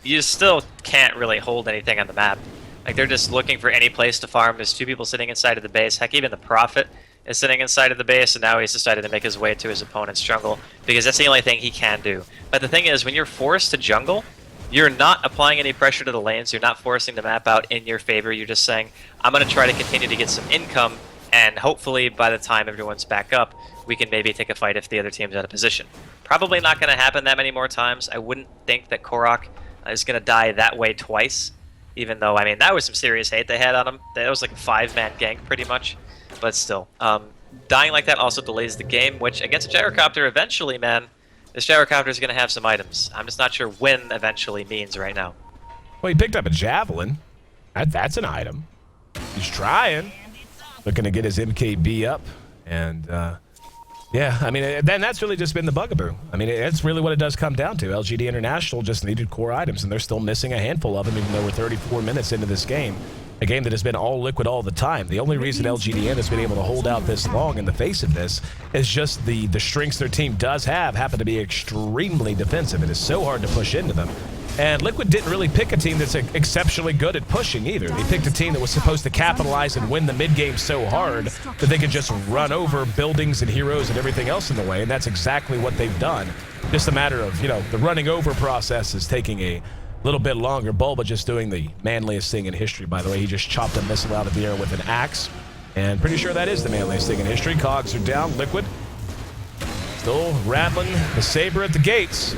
you still can't really hold anything on the map. Like, they're just looking for any place to farm. There's 2 people sitting inside of the base. Heck, even the Prophet is sitting inside of the base, and now he's decided to make his way to his opponent's jungle, because that's the only thing he can do. But the thing is, when you're forced to jungle, you're not applying any pressure to the lanes. You're not forcing the map out in your favor. You're just saying, I'm going to try to continue to get some income, and hopefully by the time everyone's back up, we can maybe take a fight if the other team's out of position. Probably not going to happen that many more times. I wouldn't think that Korok is going to die that way twice, even though, I mean, that was some serious hate they had on him. That was like a 5-man gank, pretty much. But still, dying like that also delays the game, which against a Gyrocopter eventually, man, this Gyrocopter is going to have some items. I'm just not sure when eventually means right now. Well, he picked up a Javelin. That's an item. He's trying. Looking to get his MKB up. And, yeah, I mean, then that's really just been the bugaboo. I mean, it's really what it does come down to. LGD International just needed core items, and they're still missing a handful of them, even though we're 34 minutes into this game. A game that has been all liquid all the time. The only reason LGD.int has been able to hold out this long in the face of this is just the strengths their team does have happen to be extremely defensive. It is so hard to push into them. And Liquid didn't really pick a team that's exceptionally good at pushing either. They picked a team that was supposed to capitalize and win the mid-game so hard that they could just run over buildings and heroes and everything else in the way, and that's exactly what they've done. Just a matter of, you know, the running over process is taking a little bit longer. Bulba just doing the manliest thing in history, by the way. He just chopped a missile out of the air with an axe, and pretty sure that is the manliest thing in history. Cogs are down. Liquid still rattling the saber at the gates.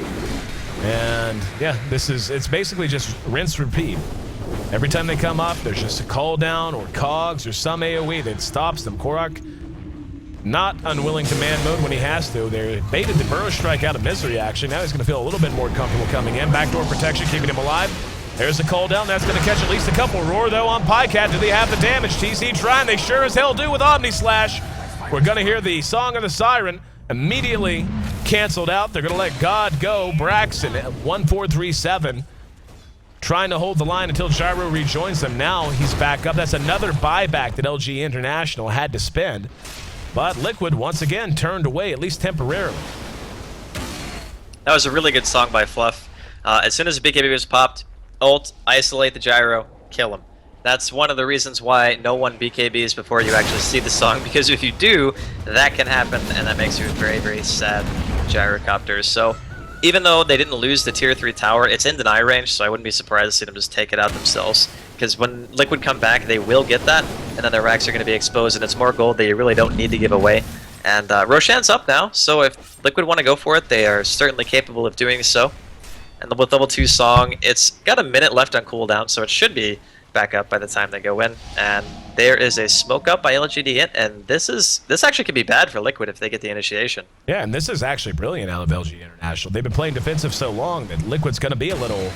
And yeah, it's basically just rinse, repeat. Every time they come up, there's just a call down or cogs or some AoE that stops them. Korok not unwilling to man mode when he has to. They baited the burrow strike out of misery action. Now he's going to feel a little bit more comfortable coming in. Backdoor protection, keeping him alive. There's the call down. That's going to catch at least a couple. Roar, though, on Pycat. Do they have the damage? TC trying. They sure as hell do with Omni Slash. We're going to hear the Song of the Siren immediately canceled out. They're going to let God go. Braxton at 1437. Trying to hold the line until Gyro rejoins them. Now he's back up. That's another buyback that LG International had to spend. But Liquid, once again, turned away, at least temporarily. That was a really good song by Fluff. As soon as the BKB was popped, ult, isolate the Gyro, kill him. That's one of the reasons why no one BKBs before you actually see the song, because if you do, that can happen, and that makes you very, very sad gyrocopters. So even though they didn't lose the tier 3 tower, it's in deny range, so I wouldn't be surprised to see them just take it out themselves. Because when Liquid come back, they will get that, and then their racks are going to be exposed, and it's more gold that you really don't need to give away. And Roshan's up now, so if Liquid want to go for it, they are certainly capable of doing so. And with level 2 song, it's got a minute left on cooldown, so it should be back up by the time they go in. And there is a smoke up by LGD.int, and this actually could be bad for Liquid if they get the initiation. Yeah, and this is actually brilliant out of LG International. They've been playing defensive so long that Liquid's going to be a little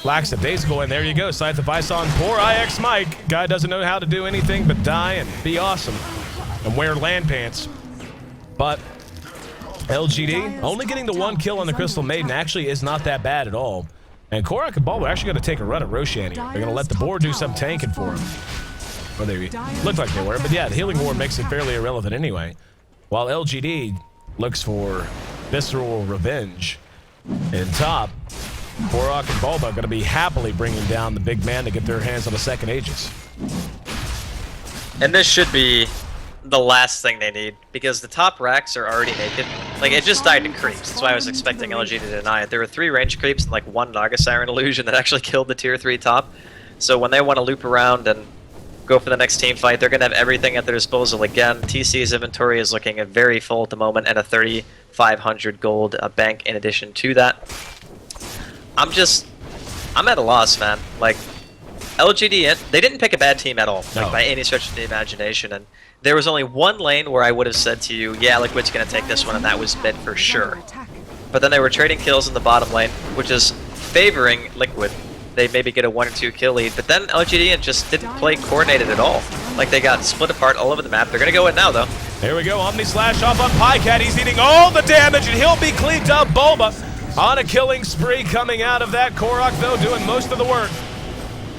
lackadaisical, and there you go. Scythe of Ison, poor IX Mike. Guy doesn't know how to do anything but die and be awesome and wear land pants. But LGD only getting the 1 kill on the Crystal Maiden actually is not that bad at all. And Korok and Bulba are actually going to take a run at Roshan here. They're going to let the board do some tanking for him. Or they look like they were, but yeah, the Healing War makes it fairly irrelevant anyway. While LGD looks for visceral revenge in top, Korok and Bulba are going to be happily bringing down the big man to get their hands on the second Aegis. And this should be the last thing they need, because the top racks are already naked. Like, it just died to creeps. That's why I was expecting LG to deny it. There were 3 range creeps and like 1 Naga Siren illusion that actually killed the tier 3 top. So when they want to loop around and go for the next team fight, they're going to have everything at their disposal again. TC's inventory is looking very full at the moment, and a 3,500 gold bank in addition to that. I'm at a loss, man. Like, LGD, they didn't pick a bad team at all, like by any stretch of the imagination, and there was only one lane where I would have said to you, yeah, Liquid's going to take this one, and that was mid for sure. But then they were trading kills in the bottom lane, which is favoring Liquid. They maybe get a 1 or 2 kill lead, but then LGD just didn't play coordinated at all. Like, they got split apart all over the map. They're going to go in now, though. There we go, Omni Slash off on Pycat. He's eating all the damage, and he'll be cleaned up. Bulba on a killing spree coming out of that. Korok, though, doing most of the work.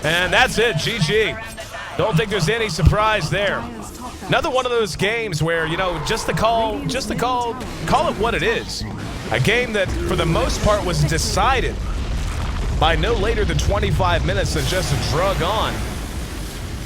And that's it, GG. Don't think there's any surprise there. Another one of those games where, you know, call it what it is. A game that, for the most part, was decided by no later than 25 minutes than just a drug on.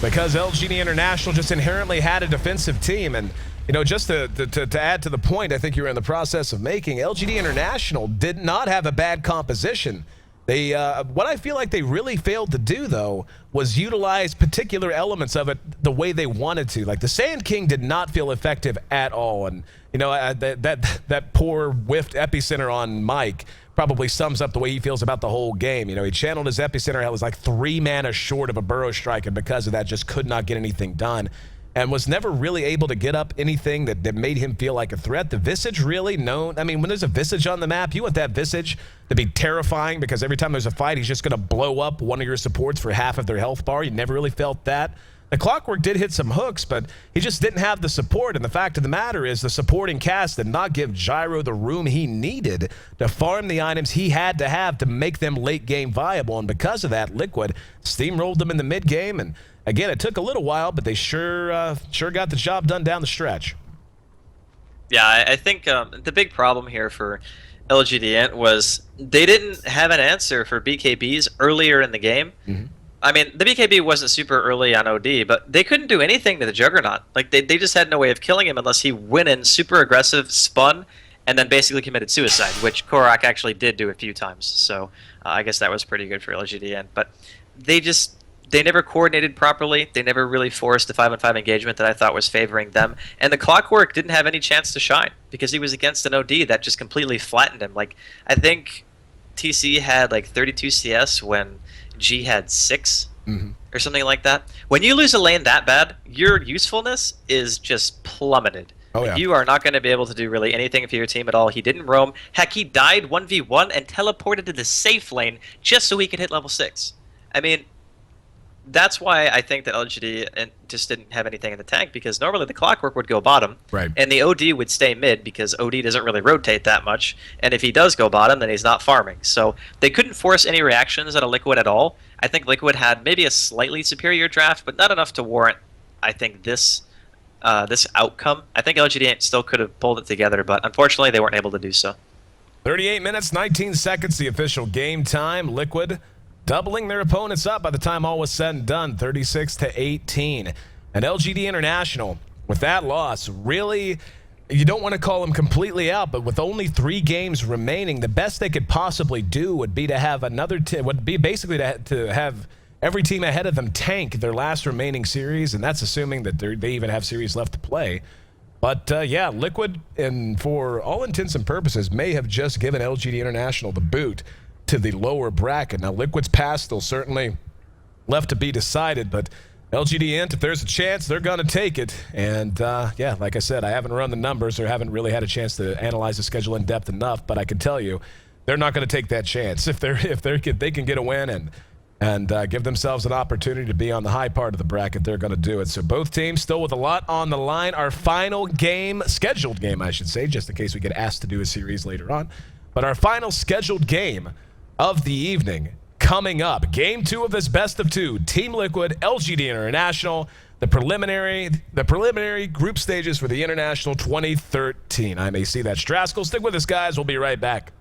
Because LGD International just inherently had a defensive team. And, you know, just to add to the point I think you were in the process of making, LGD International did not have a bad composition. They, what I feel like they really failed to do, though, was utilize particular elements of it the way they wanted to. Like, the Sand King did not feel effective at all. And, you know, that poor whiffed Epicenter on Mike probably sums up the way he feels about the whole game. You know, he channeled his Epicenter, it was like 3 mana short of a burrow strike, and because of that, just could not get anything done. And was never really able to get up anything that made him feel like a threat. The Visage, really? No. I mean, when there's a Visage on the map, you want that Visage to be terrifying, because every time there's a fight, he's just going to blow up one of your supports for half of their health bar. You never really felt that. The Clockwork did hit some hooks, but he just didn't have the support. And the fact of the matter is, the supporting cast did not give Gyro the room he needed to farm the items he had to have to make them late game viable. And because of that, Liquid steamrolled them in the mid game. And again, it took a little while, but they sure got the job done down the stretch. Yeah, I think the big problem here for LGD.int was they didn't have an answer for BKBs earlier in the game. I mean, the BKB wasn't super early on OD, but they couldn't do anything to the Juggernaut. Like, they just had no way of killing him unless he went in super aggressive, spun, and then basically committed suicide, which Korok actually did do a few times. So I guess that was pretty good for LGD.int. But they never coordinated properly. They never really forced a 5-on-5 engagement that I thought was favoring them. And the Clockwork didn't have any chance to shine because he was against an OD that just completely flattened him. Like, I think TC had like 32 CS when G had 6 or something like that. When you lose a lane that bad, your usefulness is just plummeted. Oh, yeah. You are not going to be able to do really anything for your team at all. He didn't roam. Heck, he died 1v1 and teleported to the safe lane just so he could hit level 6. I mean, that's why I think that LGD just didn't have anything in the tank, because normally the Clockwork would go bottom, right, and the OD would stay mid because OD doesn't really rotate that much, and if he does go bottom, then he's not farming. So they couldn't force any reactions out of Liquid at all. I think Liquid had maybe a slightly superior draft, but not enough to warrant, I think, this outcome. I think LGD still could have pulled it together, but unfortunately they weren't able to do so. 38 minutes, 19 seconds, the official game time. Liquid doubling their opponents up by the time all was said and done, 36-18. And LGD International, with that loss, really, you don't want to call them completely out, but with only 3 games remaining, the best they could possibly do would be to have another would be basically to have every team ahead of them tank their last remaining series, and that's assuming that they even have series left to play. But yeah, Liquid, and for all intents and purposes, may have just given LGD International the boot to the lower bracket. Now, Liquid's past still certainly left to be decided, but LGD.int, if there's a chance, they're going to take it. And yeah, like I said, I haven't run the numbers or haven't really had a chance to analyze the schedule in depth enough, but I can tell you they're not going to take that chance. If they can get a win and give themselves an opportunity to be on the high part of the bracket, they're going to do it. So both teams still with a lot on the line. Our final game, scheduled game, I should say, just in case we get asked to do a series later on. But our final scheduled game of the evening coming up. Game 2 of this best of 2. Team Liquid, LGD International, the preliminary group stages for the International 2013. I'm AC, that's Straskell. Stick with us, guys. We'll be right back.